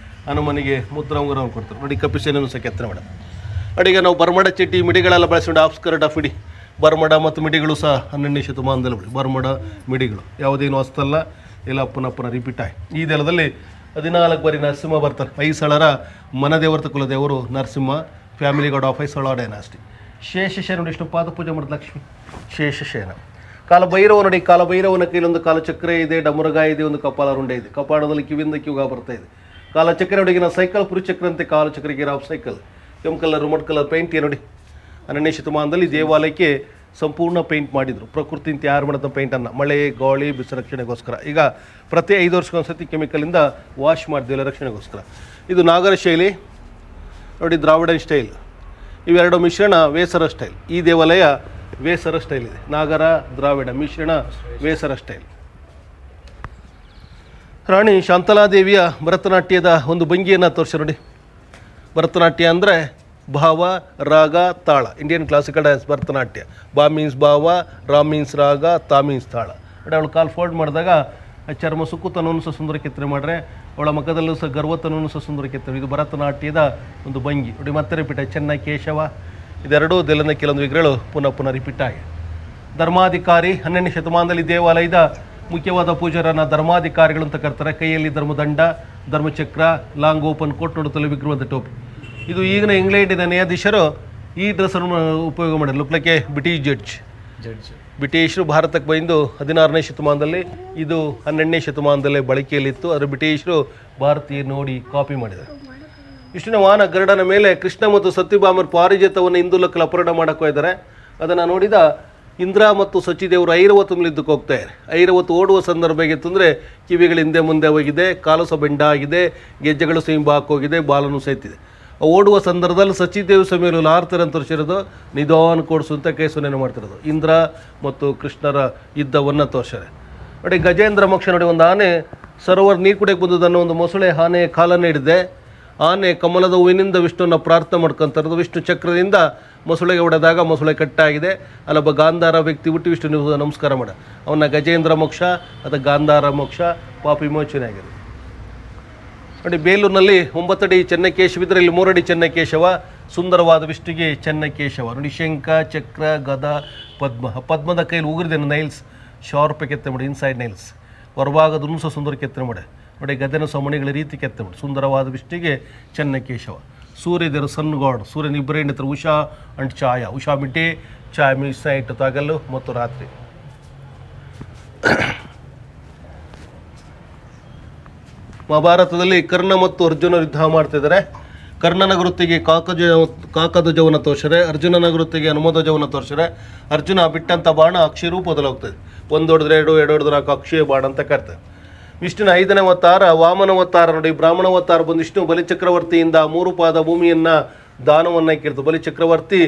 Speaker 2: ಹನುಮನಿಗೆ ಮುದ್ರಾಂಗುರವನ್ನು ಕೊಡ್ತಾರೆ ನೋಡಿ. ಕಪಿಸೇನನ್ನು ಸಹ ಕೆತ್ತನೆ ಮಾಡ ಅಡಿಗ ನಾವು ಬರ್ಮಡ ಚಟ್ಟಿ ಮಿಡಿಗಳೆಲ್ಲ ಬಳಸ್ಕೊಂಡು ಆಫ್ಸ್ಕರ್ಟ್ ಆಫ್ ಇಡಿ ಬರ್ಮಡ ಮತ್ತು ಮಿಡಿಗಳು ಸಹ 12ನೇ ಶತಮಾನದಲ್ಲಿ ಬಿಡಿ. ಬರ್ಮಡ ಮಿಡಿಗಳು ಯಾವುದೇನು ಹೊಸ್ತಲ್ಲ, ಎಲ್ಲ ಅಪ್ಪನ ರಿಪೀಟ್ ಆಗಿ ಈ ದೇಲದಲ್ಲಿ 14 ಬಾರಿ ನರಸಿಂಹ ಬರ್ತಾರೆ. ಹೊಯ್ಸಳರ ಮನದೇವರ್ತ ಕುಲದೇವರು Narasimha, family god of Hoysala dynasty. Sheshashayana ನೋಡಿ, ಎಷ್ಟು ಪಾದಪೂಜೆ ಮಾಡಿದ ಲಕ್ಷ್ಮಿ ಶೇಷಶಯನ. ಕಾಲಭೈರವ ನೋಡಿ, ಕಾಲಭೈರವನ ಕೈಲೊಂದು ಕಾಲಚಕ್ರ ಇದೆ, ಡಮರುಗ ಇದೆ, ಒಂದು ಕಪಾಲ ರುಂಡೆ ಇದೆ, ಕಪಾಳದಲ್ಲಿ ಕಿವಿಯಿಂದ ಕಿವಿಗ ಬರ್ತಾ ಇದೆ. ಕಾಲಚಕ್ರ ನೋಡಿಗಿನ ಸೈಕಲ್ ಪುರುಚಕ್ರಂತೆ ಕಾಲಚಕ್ರಿಗೆ ರಾವ್ ಸೈಕಲ್, ಕೆಂಪು ಕಲರ್ ರುಮಟ್ ಕಲರ್ ಪೇಂಟ್ ನೋಡಿ. 12ನೇ ಶತಮಾನದಲ್ಲಿ ದೇವಾಲಯಕ್ಕೆ ಸಂಪೂರ್ಣ ಪೇಂಟ್ ಮಾಡಿದರು. ಪ್ರಕೃತಿಯಿಂದ ತಯಾರು ಮಾಡಿದ ಪೇಂಟನ್ನು ಮಳೆ ಗಾಳಿ ಬಿಸಿ ರಕ್ಷಣೆಗೋಸ್ಕರ. ಈಗ ಪ್ರತಿ 5 ವರ್ಷಕ್ಕೊಂದ್ಸತಿ ಕೆಮಿಕಲಿಂದ ವಾಶ್ ಮಾಡ್ತೀವಿ ರಕ್ಷಣೆಗೋಸ್ಕರ. ಇದು ನಾಗರ ಶೈಲಿ ನೋಡಿ, ದ್ರಾವಿಡನ್ ಸ್ಟೈಲ್, ಇವೆರಡು ಮಿಶ್ರಣ ವೇಸರ ಸ್ಟೈಲ್. ಈ ದೇವಾಲಯ ವೇಸರ ಸ್ಟೈಲ್ ಇದೆ. ನಾಗರ ದ್ರಾವಿಡ ಮಿಶ್ರಣ ವೇಸರ ಸ್ಟೈಲ್. ರಾಣಿ ಶಾಂತಲಾದೇವಿಯ ಭರತನಾಟ್ಯದ ಒಂದು ಭಂಗಿಯನ್ನು ತೋರಿಸಿ ನೋಡಿ. ಭರತನಾಟ್ಯ ಅಂದರೆ ಭಾವ, ರಾಗ, ತಾಳ. Indian classical dance Bharatanatyam. ಬಾ ಮೀನ್ಸ್ ಭಾವ, ರಾ ಮೀನ್ಸ್ ರಾಗ, ತಾ ಮೀನ್ಸ್ ತಾಳ. ನೋಡಿ, ಅವಳು ಕಾಲು ಫೋಲ್ಡ್ ಮಾಡಿದಾಗ ಚರ್ಮ ಸುಕ್ಕುತನವನ್ನು ಸಹ ಸುಂದರ ಕೆತ್ತನೆ ಮಾಡ್ರೆ, ಅವಳ ಮುಖದಲ್ಲೂ ಸಹ ಗರ್ವತನವನ್ನು ಸಹ ಸುಂದರ ಕೆತ್ತನೆ. ಇದು ಭರತನಾಟ್ಯದ ಒಂದು ಭಂಗಿ ನೋಡಿ. ಮತ್ತೆ ರಿಪೀಟ್ ಆಗಿ ಚೆನ್ನ ಕೇಶವ, ಇದೆರಡೂ ದೇಲನ ಕೆಲವೊಂದು ವಿಗ್ರಹಗಳು ಪುನಃ ರಿಪೀಟ್ ಆಗಿ. ಧರ್ಮಾಧಿಕಾರಿ 12ನೇ ಶತಮಾನದಲ್ಲಿ ದೇವಾಲಯದ ಮುಖ್ಯವಾದ ಪೂಜಾರನ ಧರ್ಮಾಧಿಕಾರಿಗಳು ಅಂತ ಕರ್ತಾರೆ. ಕೈಯಲ್ಲಿ ಧರ್ಮದಂಡ, ಧರ್ಮಚಕ್ರ, ಲಾಂಗ್ ಓಪನ್ ಕೋಟ್ ನೋಡುತ್ತಲೇ ವಿಗ್ರಹದ ಟೋಪಿ. ಇದು ಈಗಿನ ಇಂಗ್ಲೆಂಡಿನ ನ್ಯಾಯಾಧೀಶರು ಈ ಡ್ರೆಸ್ಸನ್ನು ಉಪಯೋಗ ಮಾಡಿದ್ರು. Look like A British judge. ಬ್ರಿಟಿಷರು ಭಾರತಕ್ಕೆ ಬಂದು 16ನೇ ಶತಮಾನದಲ್ಲಿ, ಇದು 12ನೇ ಶತಮಾನದಲ್ಲೇ ಬಳಕೆಯಲ್ಲಿತ್ತು. ಅದರ ಬ್ರಿಟಿಷರು ಭಾರತೀಯ ನೋಡಿ ಕಾಪಿ ಮಾಡಿದ್ದಾರೆ. ವಿಷ್ಣುವಿನ ವಾಹನ ಗರುಡನ ಮೇಲೆ ಕೃಷ್ಣ ಮತ್ತು ಸತ್ಯಭಾಮರು ಪಾರಿಜಾತವನ್ನು ಇಂದುಲಕ್ಕಲ್ಲಿ ಅಪಹರಣ ಮಾಡೋಕ್ಕೆ ಹೋಗಿದ್ದಾರೆ. ಅದನ್ನು ನೋಡಿದ ಇಂದ್ರ ಮತ್ತು ಸಚಿದೇವರು ಐರಾವತ ಯುದ್ಧಕ್ಕೆ ಹೋಗ್ತಾ ಇದ್ದಾರೆ. ಐರಾವತ ಓಡುವ ಸಂದರ್ಭ ಹೇಗಿತ್ತು ಅಂದರೆ, ಕಿವಿಗಳು ಹಿಂದೆ ಮುಂದೆ ಹೋಗಿದೆ, ಕಾಲು ಸಹ ಬೆಂಡ ಆಗಿದೆ, ಗೆಜ್ಜೆಗಳು ಸೀಂಬ ಹಾಕೋಗಿದೆ, ಬಾಲನು ಸಹಿತಿದೆ. ಓಡುವ ಸಂದರ್ಭದಲ್ಲಿ ಸಚಿದೇವ್ ಸಮಯಲು ಆರ್ತರ ಅಂತ ತೋರಿಸಿರೋದು, ನಿಧಾನ ಕೊಡಿಸು ಅಂತ ಕೇಸನೇನು ಮಾಡ್ತಿರೋದು. ಇಂದ್ರ ಮತ್ತು ಕೃಷ್ಣರ ಯುದ್ಧವನ್ನು ತೋರಿಸ್ಯಾರೆ ನೋಡಿ. ಗಜೇಂದ್ರ ಮೋಕ್ಷ ನೋಡಿ, ಒಂದು ಆನೆ ಸರೋವರ ನೀರು ಕುಡಿಯಕ್ಕೆ ಬಂದದನ್ನು ಒಂದು ಮೊಸಳೆ ಆನೆ ಕಾಲನ್ನು ಹಿಡಿದೆ. ಆನೆ ಕಮಲದ ಹೂವಿನಿಂದ ವಿಷ್ಣುವನ್ನ ಪ್ರಾರ್ಥನೆ ಮಾಡ್ಕೊಂತಿರೋದು. ವಿಷ್ಣು ಚಕ್ರದಿಂದ ಮೊಸಳೆಗೆ ಹೊಡೆದಾಗ ಮೊಸಳೆ ಕಟ್ಟಾಗಿದೆ. ಅಲ್ಲೊಬ್ಬ ಗಾಂಧಾರ ವ್ಯಕ್ತಿ ಹುಟ್ಟಿ ವಿಷ್ಣು ನಮಸ್ಕಾರ ಮಾಡ, ಅವನ ಗಜೇಂದ್ರ ಮೋಕ್ಷ ಅಥವಾ ಗಾಂಧಾರ ಮೋಕ್ಷ ಪಾಪ ವಿಮೋಚನೆ ಆಗಿದೆ ನೋಡಿ. ಬೇಲೂರಿನಲ್ಲಿ 9 ಅಡಿ ಚೆನ್ನಕೇಶವ ಇದ್ರೆ, ಇಲ್ಲಿ 3 ಅಡಿ ಚೆನ್ನಕೇಶವ. ಸುಂದರವಾದ ವಿಷ್ಣುಗೆ ಚೆನ್ನಕೇಶವ ನೋಡಿ. ಶಂಖ, ಚಕ್ರ, ಗದ, ಪದ್ಮದ ಕೈಲಿ ಉಗುರಿದೆ ನೈಲ್ಸ್ ಶಾರ್ಪ್ ಕೆತ್ತನೆ ಮಾಡಿ. ಇನ್ಸೈಡ್ ನೈಲ್ಸ್ ಹೊರಭಾಗದನ್ನು ಸಹ ಸುಂದರ ಕೆತ್ತನೆ ಮಾಡಿ ನೋಡಿ. ಗದೆನ ಸಮಣಿಗಳ ರೀತಿ ಕೆತ್ತನೆ ಮಾಡಿ. ಸುಂದರವಾದ ವಿಷ್ಣುಗೆ ಚೆನ್ನಕೇಶವ. ಸೂರ್ಯದೇವರು ಸನ್ ಗಾಡ್. ಸೂರ್ಯನ ಇಬ್ಬರೇ ಹೆಂಡತಿರು, ಉಷಾ ಅಂಡ್ ಛಾಯಾ. ಉಷಾ ಮಿಟ್ಟೆ, ಛಾಯಾ ಮೀನ್ಸ್ ನೈಟ್, ಹಗಲು ಮತ್ತು ರಾತ್ರಿ. ಮಹಾಭಾರತದಲ್ಲಿ ಕರ್ಣ ಮತ್ತು ಅರ್ಜುನ ಯುದ್ಧ ಮಾಡ್ತಿದ್ದಾರೆ. ಕರ್ಣನ ಗುರುತಿಗೆ ಕಾಕಧ್ವಜವನ್ನು ತೋರಿಸಿದ್ರೆ, ಅರ್ಜುನನ ಗುರುತಿಗೆ ಹನುಮಧ್ವಜವನ್ನು ತೋರಿಸಿದ್ರೆ. ಅರ್ಜುನ ಬಿಟ್ಟಂಥ ಬಾಣ ಅಕ್ಷಯ ರೂಪದಲ್ಲಿ ಹೋಗ್ತದೆ. 1 ಹೊಡೆದ್ರೆ 2, 2 ಹೊಡೆದ್ರೆ 4 ಅಕ್ಷಯ ಬಾಣ ಅಂತ ಕರ್ತಾರೆ. ವಿಷ್ಣುವಿನ 5ನೇ ಅವತಾರ ವಾಮನ ಅವತಾರ ನೋಡಿ. ಬ್ರಾಹ್ಮಣ ಅವತಾರ ಬಂದು ವಿಷ್ಣು ಬಲಿಚಕ್ರವರ್ತಿಯಿಂದ 3 ಪಾದ ಭೂಮಿಯನ್ನು ದಾನವನ್ನು ಇಕ್ಕಿರ್ತು. ಬಲಿಚಕ್ರವರ್ತಿ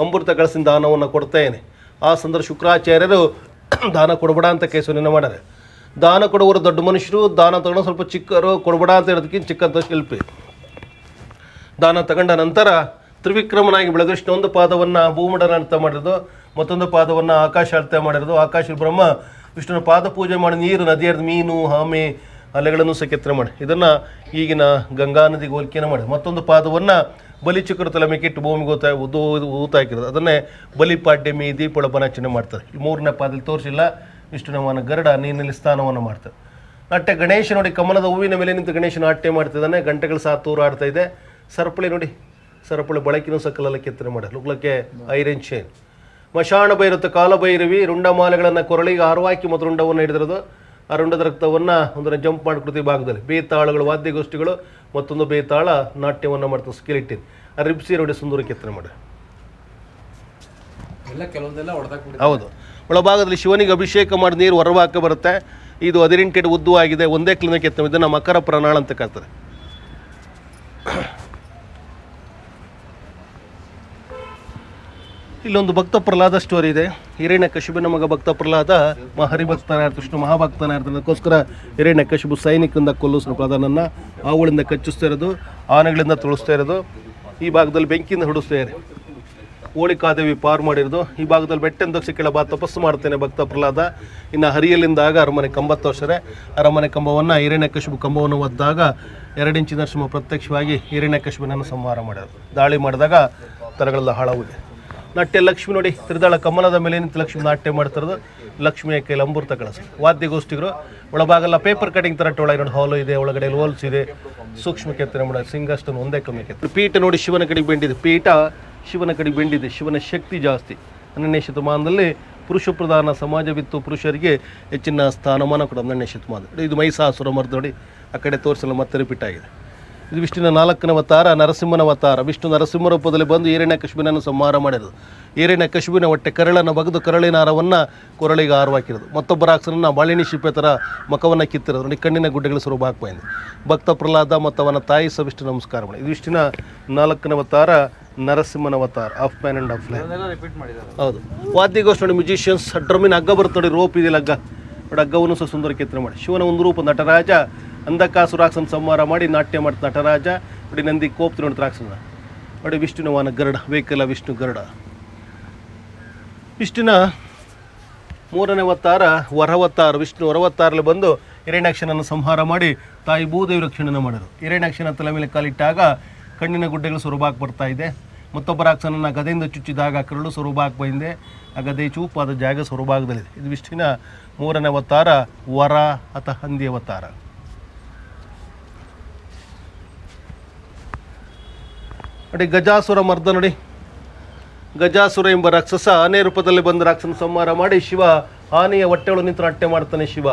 Speaker 2: ಅಮೃತ ಕಳಸಿನ ದಾನವನ್ನು ಕೊಡ್ತೇನೆ. ಆ ಸಂದರ್ಭ ಶುಕ್ರಾಚಾರ್ಯರು ದಾನ ಕೊಡಬೇಡ ಅಂತ ಕೇಸನ್ನು ಮಾಡ್ಯಾರೆ. ದಾನ ಕೊಡುವರು ದೊಡ್ಡ ಮನುಷ್ಯರು, ದಾನ ತಗೊಂಡು ಸ್ವಲ್ಪ ಚಿಕ್ಕರು, ಕೊಡಬೇಡ ಅಂತ ಹೇಳೋದಕ್ಕಿಂತ ಚಿಕ್ಕಂತ ಶಿಲ್ಪಿ. ದಾನ ತಗೊಂಡ ನಂತರ ತ್ರಿವಿಕ್ರಮನಾಗಿ ಬೆಳೆದ ವಿಷ್ಣು ಒಂದು ಪಾದವನ್ನು ಭೂಮಂಡಲ ಅರ್ಥ ಮಾಡಿರೋದು, ಮತ್ತೊಂದು ಪಾದವನ್ನು ಆಕಾಶ ಅರ್ಥ ಮಾಡಿರೋದು. ಆಕಾಶ ಬ್ರಹ್ಮ ವಿಷ್ಣುನ ಪಾದ ಪೂಜೆ ಮಾಡಿ ನೀರು, ನದಿಯರ್ದು ಮೀನು, ಆಮೆ, ಅಲೆಗಳನ್ನು ಸಹ ಕೆತ್ತನೆ ಮಾಡಿ ಇದನ್ನು ಈಗಿನ ಗಂಗಾ ನದಿಗೆ ಹೋಲಿಕೆಯನ್ನು ಮಾಡಿ. ಮತ್ತೊಂದು ಪಾದವನ್ನು ಬಲಿಚಕ್ರ ತಲೆ ಮೇಕಿಟ್ಟು ಭೂಮಿಗೆ ಊತ ಹಾಕಿರೋದು. ಅದನ್ನೇ ಬಲಿಪಾಡ್ಯಮಿ ದೀಪೊಳಪನಾಚನೆ ಮಾಡ್ತಾರೆ. ಈ 3ನೇ ಪಾದದಲ್ಲಿ ತೋರಿಸಿಲ್ಲ. ವಿಷ್ಣುನವನ ಗರುಡ ನೀರಿನಲ್ಲಿ ಸ್ನಾನವನ್ನು ಮಾಡ್ತಾರೆ. ನಾಟ್ಯ ಗಣೇಶ ನೋಡಿ, ಕಮಲದ ಹೂವಿನ ಮೇಲೆ ನಿಂತು ಗಣೇಶ ನಾಟ್ಯ ಮಾಡ್ತಿದ್ದಾನೆ. ಗಂಟೆಗಳು ಸಹ ತೂರಾಡ್ತಾ ಇದೆ. ಸರಪಳಿ ನೋಡಿ, ಸರಪಳಿ ಬಳಕಿನೂ ಸಹ ಕಲ್ಲಲ್ಲಿ ಕೆತ್ತನೆ ಮಾಡಿ. ಲುಕ್ಲಕ್ಕೆ ಐರನ್ ಚೈನ್. ಮಶಾಣ ಭೈರತ ಕಾಲಭೈರವಿ ರುಂಡಮಾಲೆಗಳನ್ನು ಕೊರಳಿಗೆ ಹಾರವಾಕಿ ಮತ್ತು ರುಂಡವನ್ನು ಹಿಡಿದಿರೋದು. ಆ ರುಂಡದ ರಕ್ತವನ್ನು ಒಂದನ್ನು ಜಂಪ್ ಮಾಡಿ ಕೃತಿ ಭಾಗದಲ್ಲಿ ಬೇತಾಳಗಳು ವಾದ್ಯಗೋಷ್ಠಿಗಳು, ಮತ್ತೊಂದು ಬೇತಾಳ ನಾಟ್ಯವನ್ನು ಮಾಡ್ತಾರೆ. ಸ್ಕೆಲಿಟಿನ್ ಆ ರಿಬ್ಸಿ ನೋಡಿ ಸುಂದರ ಕೆತ್ತನೆ ಮಾಡಿ. ಹೌದು, ಒಳಭಾಗದಲ್ಲಿ ಶಿವನಿಗೆ ಅಭಿಷೇಕ ಮಾಡಿ ನೀರು ಹೊರವಾಕ ಬರುತ್ತೆ. ಇದು 18 ಅಡಿ ಉದ್ದವಾಗಿದೆ. ಒಂದೇ ಕ್ಲಿನಿಕ್ ಕೆತ್ತನೆ. ಇದನ್ನು ಮಕರ ಪ್ರಣಾಳ ಅಂತ ಕರ್ತಾರೆ. ಇಲ್ಲೊಂದು ಭಕ್ತ ಪ್ರಹ್ಲಾದ ಸ್ಟೋರಿ ಇದೆ. ಹಿರಣ್ಯಕಶಿಪುವಿನ ಮಗ ಭಕ್ತ ಪ್ರಹ್ಲಾದ ಹರಿಭಕ್ತನಾಗಿರ್ತ ವಿಷ್ಣು ಮಹಾಭಕ್ತನಾಗಿರ್ತಾನೆ. ಅದಕ್ಕೋಸ್ಕರ ಹಿರಣ್ಯಕಶಿಪು ಸೈನಿಕರಿಂದ ಕೊಲ್ಲಿಸೋ ಪ್ರಧಾನನ್ನು ಆವುಗಳಿಂದ ಕಚ್ಚಿಸ್ತಾ ಇರೋದು, ಆನೆಗಳಿಂದ ತುಳಿಸ್ತಾ ಇರೋದು. ಈ ಭಾಗದಲ್ಲಿ ಬೆಂಕಿಯಿಂದ ಹೊಡಿಸ್ತಾ ಇದ್ದಾರೆ. ಹೋಳಿಕಾದೇವಿ ಪಾರು ಮಾಡಿರೋದು. ಈ ಭಾಗದಲ್ಲಿ ಬೆಟ್ಟನ ದಕ್ಷ ಕೆಳ ತಪಸ್ಸು ಮಾಡ್ತೇನೆ ಭಕ್ತ ಪ್ರಹ್ಲಾದ. ಇನ್ನು ಹರಿಯಲಿಂದಾಗ ಅರಮನೆ ಕಂಬ ತೋರಿಸ್ತಾರೆ. ಅರಮನೆ ಕಂಬವನ್ನು ಹಿರಣ್ಯಕಶಿಪು ಕಂಬವನ್ನು ಒದ್ದಾಗ 2 ಇಂಚಿನ ನರಸಿಂಹ ಪ್ರತ್ಯಕ್ಷವಾಗಿ ಹಿರಣ್ಯಕಶಿಪುನನ್ನು ಸಂಹಾರ ಮಾಡೋದು. ದಾಳಿ ಮಾಡಿದಾಗ ತಲೆಗಳೆಲ್ಲ ಹಾಳಾಗಿದೆ. ನಾಟ್ಯ ಲಕ್ಷ್ಮಿ ನೋಡಿ, ತ್ರಿದಳ ಕಮಲದ ಮೇಲೆ ನಿಂತು ಲಕ್ಷ್ಮಿ ನಾಟ್ಯ ಮಾಡ್ತಿರೋದು. ಲಕ್ಷ್ಮಿಯ ಕೈಲಿ ಅಮೃತ ಕಳಸ. ವಾದ್ಯಗೋಷ್ಠಿಗರು ಒಳಭಾಗಲ್ಲ ಪೇಪರ್ ಕಟಿಂಗ್ ಥರ ಒಳಗೆ ನೋಡಿ ಹಾಲು ಇದೆ, ಒಳಗಡೆ ಹೋಲ್ಸ್ ಇದೆ, ಸೂಕ್ಷ್ಮ ಕೆತ್ತನೆ ಮಾಡೋದು. ಸಿಂಗಷ್ಟನ್ನು ಒಂದೇ ಕಮ್ಮಿ ಕೆತ್ತನೆ. ಪೀಠ ನೋಡಿ ಶಿವನ ಕಡೆಗೆ ಬೆಂಡಿದೆ. ಪೀಠ ಶಿವನ ಕಡೆಗೆ ಬೆಂಡಿದೆ. ಶಿವನ ಶಕ್ತಿ ಜಾಸ್ತಿ. 12ನೇ ಶತಮಾನದಲ್ಲಿ ಪುರುಷ ಪ್ರಧಾನ ಸಮಾಜವಿತ್ತು. ಪುರುಷರಿಗೆ ಹೆಚ್ಚಿನ ಸ್ಥಾನಮಾನ ಕೂಡ 12ನೇ ಶತಮಾನ. ಇದು ಮಹಿಷಾಸುರ ಮರ್ದ ನೋಡಿ, ಆ ಕಡೆ ತೋರಿಸಲು ಮತ್ತೆ ರಿಪೀಟ್ ಆಗಿದೆ. ಇದು ವಿಷ್ಣುವಿನ 4ನೇ ಅವತಾರ, ನರಸಿಂಹನ ಅವತಾರ. ವಿಷ್ಣು ನರಸಿಂಹ ರೂಪದಲ್ಲಿ ಬಂದು ಹಿರಣ್ಯಕಶಿಪುನನ್ನು ಸಂಹಾರ ಮಾಡಿರೋದು. ಹಿರಣ್ಯಕಶಿಪುವಿನ ಹೊಟ್ಟೆ ಕರಳನ್ನು ಬಗೆದು ಕರಳಿನ ಹಾರವನ್ನು ಕೊರಳಿಗೆ ಹಾರವಾಕಿರೋದು. ಮತ್ತೊಬ್ಬ ರಾಕ್ಷಸನನ್ನು ಬಾಳಿನಿ ಶಿಲ್ಪೆ ಥರ ಮುಖವನ್ನು ಕಿತ್ತಿರೋದು ನೋಡಿ. ಕಣ್ಣಿನ ಗುಡ್ಡೆಗಳು ಸ್ವರೂಪ ಹಾಕ್ಬಂದು ಭಕ್ತ ಪ್ರಹ್ಲಾದ ಮತ್ತು ಅವನ ತಾಯಿ ಸಹ ವಿಷ್ಣು ನಮಸ್ಕಾರ ಮಾಡಿ. ಇದು ವಿಷ್ಣುವಿನ 4ನೇ ಅವತಾರ, ನರಸಿಂಹನ ಅವತಾರ, of man and of line. ಹೌದು. ವಾದ್ಯಗೋಷ್ಠಿ ನೋಡಿ, ಮ್ಯೂಸಿಷಿಯನ್ಸ್ ಡ್ರಮ್ಮಿನ ಹಗ್ಗ ಬರುತ್ತೆ ನೋಡಿ, ರೋಪ್ ಇದೆಯಲ್ಲ ಹಗ್ಗ ನೋಡಿ, ಹಗ್ಗವನ್ನು ಸಹ ಸುಂದರ ಕೆತ್ತನೆ ಮಾಡಿ. ಶಿವನ ಒಂದು ರೂಪ ನಟರಾಜ ಅಂಧಕಾಸುರಾಕ್ಷನ ಸಂಹಾರ ಮಾಡಿ ನಾಟ್ಯ ಮಾಡ್ತಾ ನಟರಾಜ ನೋಡಿ. ನಂದಿ ಕೋಪ್ತಿ ನೋಡಿ ರಾಕ್ಷಸನ ನೋಡಿ. ವಿಷ್ಣುವಿನ ವಾಹನ ಗರುಡ, ವೆಹಿಕಲ್ ವಿಷ್ಣು ಗರುಡ. ವಿಷ್ಣುವಿನ 3ನೇ ಅವತಾರ ವರವತಾರ. ವಿಷ್ಣು ವರವತಾರಲ್ಲಿ ಬಂದು ಹಿರಣ್ಯಾಕ್ಷನನ್ನು ಸಂಹಾರ ಮಾಡಿ ತಾಯಿ ಭೂದೇವಿ ರಕ್ಷಣೆಯನ್ನು ಮಾಡಿದರು. ಹಿರಣ್ಯಾಕ್ಷನ ತಲೆ ಮೇಲೆ ಕಾಲಿಟ್ಟಾಗ ಕಣ್ಣಿನ ಗುಡ್ಡೆಗಳು ಸ್ವರೂಪಾಗಿ ಬರ್ತಾ ಇದೆ. ಮತ್ತೊಬ್ಬ ರಾಕ್ಷಸನನ್ನು ಗದೆಯಿಂದ ಚುಚ್ಚಿದಾಗ ಕರಳು ಸ್ವರೂಪಾಗಿ ಬಂದಿದೆ. ಆ ಗದೆ ಚೂಪಾದ ಜಾಗ ಸ್ವರೂಪದಲ್ಲಿದೆ. ಇದು ವಿಷ್ಣುವಿನ 3ನೇ ಅವತಾರ, ವರ ಅಥವಾ ಹಂದಿ ಅವತಾರ. ನೋಡಿ ಗಜಾಸುರ ಮರ್ದ ನೋಡಿ. ಗಜಾಸುರ ಎಂಬ ರಾಕ್ಷಸ ಆನೆ ರೂಪದಲ್ಲಿ ಬಂದ ರಾಕ್ಷಸನ ಸಂಹಾರ ಮಾಡಿ ಶಿವ ಆನೆಯ ಹೊಟ್ಟೆಗಳು ನಿಂತು ನಾಟ್ಯ ಮಾಡ್ತಾನೆ. ಶಿವ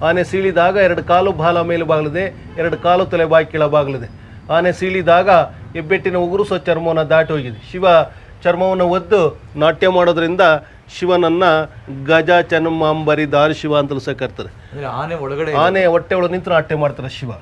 Speaker 2: ಆನೆ ಸೀಳಿದಾಗ 2 ಕಾಲು ಬಾಲ ಮೇಲೆ ಬಾಗಲಿದೆ, 2 ಕಾಲು ತಲೆ ಬಾಯಿ ಕೆಳ ಬಾಗಲಿದೆ. ಆನೆ ಸೀಳಿದಾಗ ಹೆಬ್ಬೆಟ್ಟಿನ ಉಗುರು ಸಹ ಚರ್ಮವನ್ನು ದಾಟಿ ಹೋಗಿದೆ. ಶಿವ ಚರ್ಮವನ್ನು ಒದ್ದು ನಾಟ್ಯ ಮಾಡೋದ್ರಿಂದ ಶಿವನನ್ನು ಗಜ ಚನ್ಮಾಂಬರಿ ದಾರಿ ಶಿವ ಅಂತಲೂ ಸಹ ಕರ್ತಾರೆ. ಆನೆ ಹೊಟ್ಟೆ ಒಳಗೆ ನಿಂತು ನಾಟ್ಯ ಮಾಡ್ತಾರೆ ಶಿವ.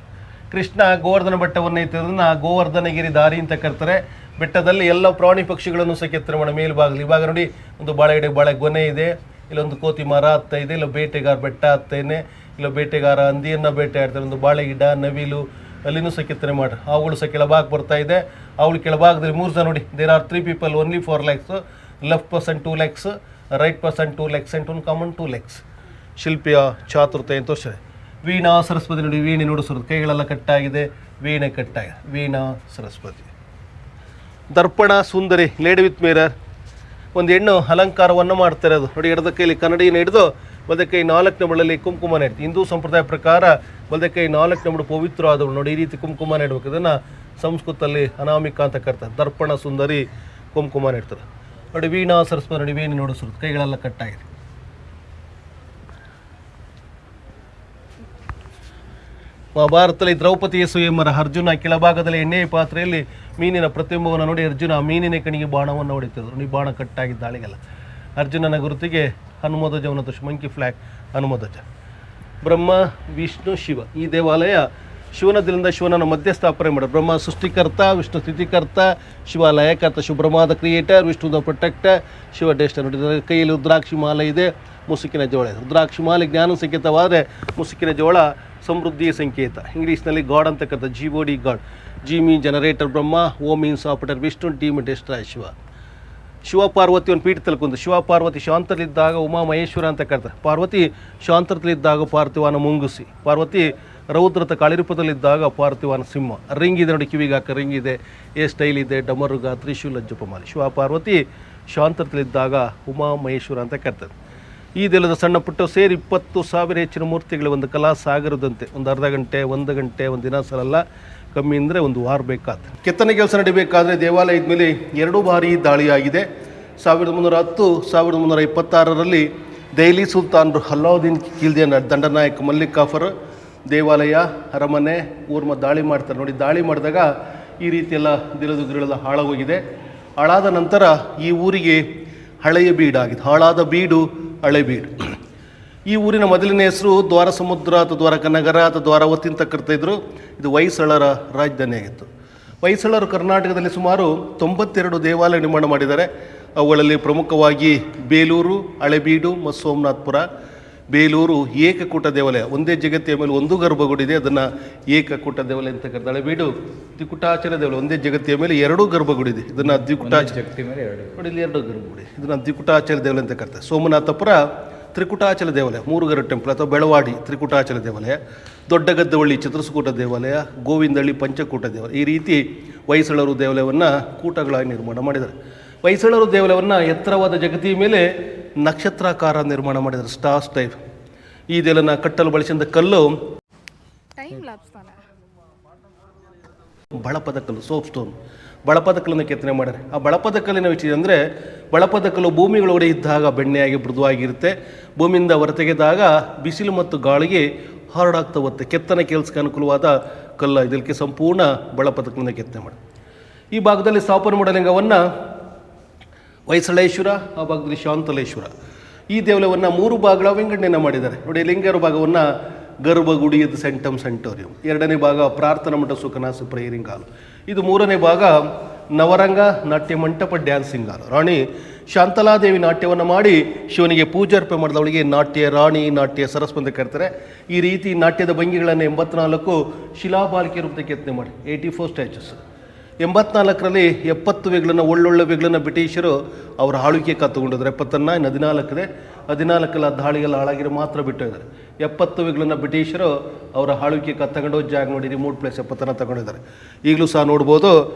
Speaker 2: ಕೃಷ್ಣ ಗೋವರ್ಧನ ಬೆಟ್ಟವನ್ನು ಎತ್ತಿರೋದನ್ನ ಗೋವರ್ಧನಗಿರಿ ದಾರಿ ಅಂತ ಕರ್ತಾರೆ. ಬೆಟ್ಟದಲ್ಲಿ ಎಲ್ಲ ಪ್ರಾಣಿ ಪಕ್ಷಿಗಳನ್ನು ಸಹ ಕೆತ್ತನೆ ಮಾಡಿ ಮೇಲ್ಭಾಗಲಿ. ಇವಾಗ ನೋಡಿ, ಒಂದು ಬಾಳೆ ಗೊನೆ ಇದೆ, ಇಲ್ಲೊಂದು ಕೋತಿ ಮರ ಹತ್ತ ಇದೆ, ಇಲ್ಲ ಬೇಟೆಗಾರ ಬೆಟ್ಟ ಹತ್ತೇನೆ, ಇಲ್ಲ ಬೇಟೆಗಾರ ಹಂದಿಯನ್ನು ಬೇಟೆ ಆಡ್ತಾರೆ. ಒಂದು ಬಾಳೆ ಗಿಡ, ನವಿಲು, ಅಲ್ಲಿನೂ ಸಹ ಕೆತ್ತನೆ ಮಾಡ್ರಿ. ಅವುಗಳು ಸಹ ಕೆಳಭಾಗ ಬರ್ತಾ ಇದೆ. ಅವಳು ಕೆಳಭಾಗದಲ್ಲಿ 3 ಜನ ನೋಡಿ. There are 3 people, only 4 legs, left person 2 legs, right person 2 legs and 1 common 2 legs. ಶಿಲ್ಪಿಯ ಚಾತುರ್ತೆ ಅಂತ ತೋರಿಸಿದೆ. ವೀಣಾ ಸರಸ್ವತಿ ನೋಡಿ, ವೀಣೆ ನುಡಿಸೋದು. ಕೈಗಳೆಲ್ಲ ಕಟ್ಟಾಗಿದೆ, ವೀಣೆ ಕಟ್ಟಾಗಿದೆ. ವೀಣಾ ಸರಸ್ವತಿ. ದರ್ಪಣ ಸುಂದರಿ, ಲೇಡಿ ವಿತ್ ಮಿರರ್. ಒಂದು ಹೆಣ್ಣು ಅಲಂಕಾರವನ್ನು ಮಾಡ್ತಾರೆ. ಅದು ನೋಡಿ, ಎಡದ ಕೈಲಿ ಕನ್ನಡಿಯನ್ನು ಹಿಡಿದು ಬಲದ ಕೈ 4ನೇ ಬೆರಳಲ್ಲಿ ಕುಂಕುಮನ ಇಡ್ತೀವಿ. ಹಿಂದೂ ಸಂಪ್ರದಾಯ ಪ್ರಕಾರ ಬಲದ ಕೈ 4ನೇ ಬೆರಳು ಪವಿತ್ರವಾದವು ನೋಡಿ. ಈ ರೀತಿ ಕುಂಕುಮನ ಇಡಬೇಕು. ಇದನ್ನು ಸಂಸ್ಕೃತದಲ್ಲಿ ಅನಾಮಿಕ ಅಂತ ಕರ್ತಾರೆ. ದರ್ಪಣ ಸುಂದರಿ ಕುಂಕುಮನ ಇಡ್ತಾರೆ ನೋಡಿ. ವೀಣಾ ಸರಸ್ವತಿ ನೋಡಿ, ವೀಣೆ ನುಡಿಸೋದು. ಕೈಗಳೆಲ್ಲ ಕಟ್ಟಾಗಿದೆ. ಮಹಾಭಾರತದಲ್ಲಿ ದ್ರೌಪದಿಯ ಸ್ವಯಂವರ. ಅರ್ಜುನ ಕೆಳಭಾಗದಲ್ಲಿ ಎಣ್ಣೆಯ ಪಾತ್ರೆಯಲ್ಲಿ ಮೀನಿನ ಪ್ರತಿಬಿಂಬವನ್ನು ನೋಡಿ ಅರ್ಜುನ ಮೀನಿನ ಕಣಿಗೆ ಬಾಣವನ್ನು ಹೊಡಿತಿದ್ರು. ಈ ಬಾಣ ಕಟ್ಟಾಗಿದ್ದ ದಾಳಿಗೆಲ್ಲ. ಅರ್ಜುನನ ಗುರುತಿಗೆ ಹನುಮಧ್ವಜವನ್ನು ತೋರಿಸಿ, ಮಂಕಿ ಫ್ಲ್ಯಾಗ್ ಹನುಮಧ್ವಜ. ಬ್ರಹ್ಮ ವಿಷ್ಣು ಶಿವ. ಈ ದೇವಾಲಯ ಶಿವನದಿಂದ ಶಿವನನ್ನು ಮಧ್ಯಸ್ಥಾಪನೆ ಮಾಡೋದು. ಬ್ರಹ್ಮ ಸೃಷ್ಟಿಕರ್ತ, ವಿಷ್ಣು ಸ್ಥಿತಿಕರ್ತ, ಶಿವ ಲಯಕರ್ತ. ಶಿವ ಬ್ರಹ್ಮದ creator, Vishnu the protector, Shiva destroyer. ನೋಡಿ ಕೈಯಲ್ಲಿ ರುದ್ರಾಕ್ಷಿ ಮಾಲೆ ಇದೆ, ಮುಸುಕಿನ ಜೋಳ. ರುದ್ರಾಕ್ಷಿ ಮಾಲೆ ಜ್ಞಾನ ಸಂಕೇತವಾದರೆ ಮುಸುಕಿನ ಜೋಳ ಸಮೃದ್ಧಿಯ ಸಂಕೇತ. ಇಂಗ್ಲೀಷ್ನಲ್ಲಿ ಗಾಡ್ ಅಂತ ಕರ್ತಾರೆ, GOD ಗಾಡ್. G ಮೀನ್ ಜನರೇಟರ್ ಬ್ರಹ್ಮ, O means operator Vishnu, T ಮೀನ್ ಡೆಸ್ಟ್ರಾಯ್ ಶಿವ. ಶಿವ ಪಾರ್ವತಿ ಒಂದು ಪೀಠ ತಲ್ಕೊಂದು. ಶಿವ ಪಾರ್ವತಿ ಶಾಂತರಲ್ಲಿದ್ದಾಗ ಉಮಾ ಮಹೇಶ್ವರ ಅಂತ ಕರ್ತಾರೆ. ಪಾರ್ವತಿ ಶಾಂತರದಲ್ಲಿದ್ದಾಗ ಪಾರ್ಥಿವಾನ ಮುಂಗುಸಿ. ಪಾರ್ವತಿ ರೌದ್ರತ ಕಾಳಿರೂಪದಲ್ಲಿದ್ದಾಗ ಪಾರ್ಥಿವಾನ ಸಿಂಹ. ರಿಂಗ್ ಇದೆ ನೋಡಿ, ಕಿವಿಗೆ ಹಾಕ ರಿಂಗ್ ಇದೆ, ಸ್ಟೈಲ್ ಇದೆ, ಡಮರುಗ, ತ್ರಿಶೂಲ, ಜಪಮಾಲಿ. ಶಿವ ಪಾರ್ವತಿ ಶಾಂತರದಲ್ಲಿದ್ದಾಗ ಉಮಾ ಮಹೇಶ್ವರ ಅಂತ ಕರ್ತಾರೆ. ಈ ದೇಲದ ಸಣ್ಣ ಪುಟ್ಟ ಸೇರಿ 20,000 ಹೆಚ್ಚಿನ ಮೂರ್ತಿಗಳು. ಒಂದು ಕಲಾ ಸಾಗರದಂತೆ. ಒಂದು ಅರ್ಧ ಗಂಟೆ, 1 ಗಂಟೆ, ಒಂದು ದಿನ ಸಲಲ್ಲ, ಕಮ್ಮಿ ಅಂದರೆ 1 ವಾರ ಬೇಕಾಗ್ತದೆ. ಕೆತ್ತನೆ ಕೆಲಸ ನಡಿಬೇಕಾದ್ರೆ ದೇವಾಲಯದ ಮೇಲೆ 2 ಬಾರಿ ದಾಳಿಯಾಗಿದೆ. 1310, 1326ರಲ್ಲಿ ದೆಹಲಿ ಸುಲ್ತಾನರು ಅಲ್ಲಾವುದ್ದೀನ್ ಖಿಲ್ಜಿ ದಂಡನಾಯಕ ಮಲ್ಲಿಕ್ ಕಾಫರ್ ದೇವಾಲಯ, ಅರಮನೆ, ಊರ್ಮ ದಾಳಿ ಮಾಡ್ತಾರೆ ನೋಡಿ. ದಾಳಿ ಮಾಡಿದಾಗ ಈ ರೀತಿಯೆಲ್ಲ ದಿಲದು ಗಿರಳೆಲ್ಲ ಹಾಳಾಗೋಗಿದೆ. ಹಾಳಾದ ನಂತರ ಈ ಊರಿಗೆ ಹಳೆಯ ಬೀಡಾಗಿದೆ. ಹಾಳಾದ ಬೀಡು ಹಳೆ ಬೀಡು. ಈ ಊರಿನ ಮೊದಲನೇ ಹೆಸರು ದ್ವಾರ ಸಮುದ್ರ ಅಥವಾ ದ್ವಾರಕನಗರ ಅಥವಾ ದ್ವಾರಾವತಿ ಅಂತ ಕರ್ತಾಯಿದ್ರು. ಇದು ಹೊಯ್ಸಳರ ರಾಜಧಾನಿಯಾಗಿತ್ತು. ಹೊಯ್ಸಳರು ಕರ್ನಾಟಕದಲ್ಲಿ ಸುಮಾರು 92 ದೇವಾಲಯ ನಿರ್ಮಾಣ ಮಾಡಿದ್ದಾರೆ. ಅವುಗಳಲ್ಲಿ ಪ್ರಮುಖವಾಗಿ ಬೇಲೂರು, ಹಳೆಬೀಡು ಮತ್ತು ಸೋಮನಾಥಪುರ. ಬೇಲೂರು ಏಕಕೂಟ ದೇವಾಲಯ, ಒಂದೇ ಜಗತ್ತಿಯ ಮೇಲೆ ಒಂದು ಗರ್ಭಗುಡಿ ಇದೆ, ಅದನ್ನು ಏಕಕೂಟ ದೇವಾಲಯ ಅಂತ ಕರೀತಾರೆ. ಹಳೆಬೀಡು ದ್ವಿಕುಟಾಚಲ ದೇವಾಲಯ, ಒಂದೇ ಜಗತ್ತಿಯ ಮೇಲೆ 2 ಗರ್ಭಗುಡಿ ಇದೆ, ಇದನ್ನು
Speaker 1: ಶಕ್ತಿ ಮೇಲೆ
Speaker 2: ನೋಡಿ ಇಲ್ಲಿ 2 ಗರ್ಭಗುಡಿ, ಇದನ್ನು ದ್ವಿಕುಟಾಚಲ ದೇವಾಲಯ ಅಂತ ಕರೀತಾರೆ. ಸೋಮನಾಥಪುರ ತ್ರಿಕುಟಾಚಲ ದೇವಾಲಯ, 3 ಗರು ಟೆಂಪಲ್ ಅಥವಾ ಬೆಳವಾಡಿ ತ್ರಿಕುಟಾಚಲ ದೇವಾಲಯ. ದೊಡ್ಡಗದ್ದವಳ್ಳಿ ಚತುರ್ಸ್ಕೂಟ ದೇವಾಲಯ, ಗೋವಿಂದಹಳ್ಳಿ ಪಂಚಕೂಟ ದೇವಾಲಯ. ಈ ರೀತಿ ಹೊಯ್ಸಳರು ದೇವಾಲಯವನ್ನು ಕೂಟಗಳಾಗಿ ನಿರ್ಮಾಣ ಮಾಡಿದ್ದಾರೆ. ಹೊಯ್ಸಳರು ದೇವಾಲಯವನ್ನು ಎತ್ತರವಾದ ಜಗತ್ತಿಯ ಮೇಲೆ ನಕ್ಷತ್ರಾಕಾರ ನಿರ್ಮಾಣ ಮಾಡಿದ್ದಾರೆ, ಸ್ಟಾರ್ಸ್ ಟೈಪ್. ಈ ದೇವಾಲಯನ ಕಟ್ಟಲು ಬಳಸಿದ ಕಲ್ಲು ಬಳಪದ ಕಲ್ಲು, ಸೋಪ್ ಸ್ಟೋನ್. ಬಳಪದ ಕಲ್ಲನ್ನು ಕೆತ್ತನೆ ಮಾಡ್ಯಾರೆ. ಆ ಬಳಪದ ಕಲ್ಲಿನ ವಿಷಯ ಅಂದರೆ, ಬಳಪದ ಕಲ್ಲು ಭೂಮಿಗಳೊಳಗಡೆ ಇದ್ದಾಗ ಬೆಣ್ಣೆಯಾಗಿ ಮೃದುವಾಗಿರುತ್ತೆ, ಭೂಮಿಯಿಂದ ಹೊರತೆಗೆದಾಗ ಬಿಸಿಲು ಮತ್ತು ಗಾಳಿಗೆ ಹರಡಾಗ್ತಾ ಹೋಗುತ್ತೆ. ಕೆತ್ತನೆ ಕೆಲಸಕ್ಕೆ ಅನುಕೂಲವಾದ ಕಲ್ಲ, ಇದಕ್ಕೆ ಸಂಪೂರ್ಣ ಬಳಪದ ಕಲ್ಲನ್ನು ಕೆತ್ತನೆ ಮಾಡಿ. ಈ ಭಾಗದಲ್ಲಿ ಸ್ಥಾಪನೆ ಮಾಡೋ ಲಿಂಗವನ್ನು ಹೊಯ್ಸಳೇಶ್ವರ, ಆ ಭಾಗದಲ್ಲಿ ಶಾಂತಲೇಶ್ವರ. ಈ ದೇವಾಲಯವನ್ನು 3 ಭಾಗಗಳ ವಿಂಗಡಣೆಯನ್ನು ಮಾಡಿದ್ದಾರೆ. ನೋಡಿ, ಲಿಂಗರ ಭಾಗವನ್ನು ಗರ್ಭಗುಡಿಯದು ಸೆಂಟಮ್ ಸೆಂಟೋರಿಯಂ, 2ನೇ ಭಾಗ ಪ್ರಾರ್ಥನಾ ಮಠ ಸುಖನಾಸ ಪ್ರೇಯರಿಂಗ್ ಹಾಲ್, ಇದು 3ನೇ ಭಾಗ ನವರಂಗ ನಾಟ್ಯ ಮಂಟಪ ಡ್ಯಾನ್ಸಿಂಗ್ ಹಾಲ್. ರಾಣಿ ಶಾಂತಲಾದೇವಿ ನಾಟ್ಯವನ್ನು ಮಾಡಿ ಶಿವನಿಗೆ ಪೂಜಾರ್ಪೆ ಮಾಡಿದವಳಿಗೆ ನಾಟ್ಯ ರಾಣಿ, ನಾಟ್ಯ ಸರಸ್ವತಿ ಅಂತ ಕರೀತಾರೆ. ಈ ರೀತಿ ನಾಟ್ಯದ ಭಂಗಿಗಳನ್ನು 84 ಶಿಲಾಬಾಲಿಕೆ ರೂಪದಲ್ಲಿ ಕೆತ್ತನೆ ಮಾಡಿ 84 ಸ್ಟ್ಯಾಚ್ಯೂಸ್. 84ರಲ್ಲಿ 70 ವೇಗಳನ್ನು, ಒಳ್ಳೊಳ್ಳೆ ವೇಗಳನ್ನು ಬ್ರಿಟಿಷರು ಅವರ ಆಳ್ವಿಕೆ ಕತ್ತುಕೊಂಡಿದ್ದಾರೆ. 70ನ್ನು 14 14 ದಾಳಿಗೆಲ್ಲ ಹಾಳಾಗಿರೋ ಮಾತ್ರ ಬಿಟ್ಟು ಇದ್ದಾರೆ. 70 ವೇಗಳನ್ನು ಬ್ರಿಟಿಷರು ಅವರ ಆಳ್ವಿಕೆ ಕತ್ತಗೊಂಡು ಜಾಗ ನೋಡಿ ರಿಮೋಟ್ ಪ್ಲೇಸ್ 70ನ್ನು ತಗೊಂಡಿದ್ದಾರೆ. ಈಗಲೂ ಸಹ ನೋಡ್ಬೋದು,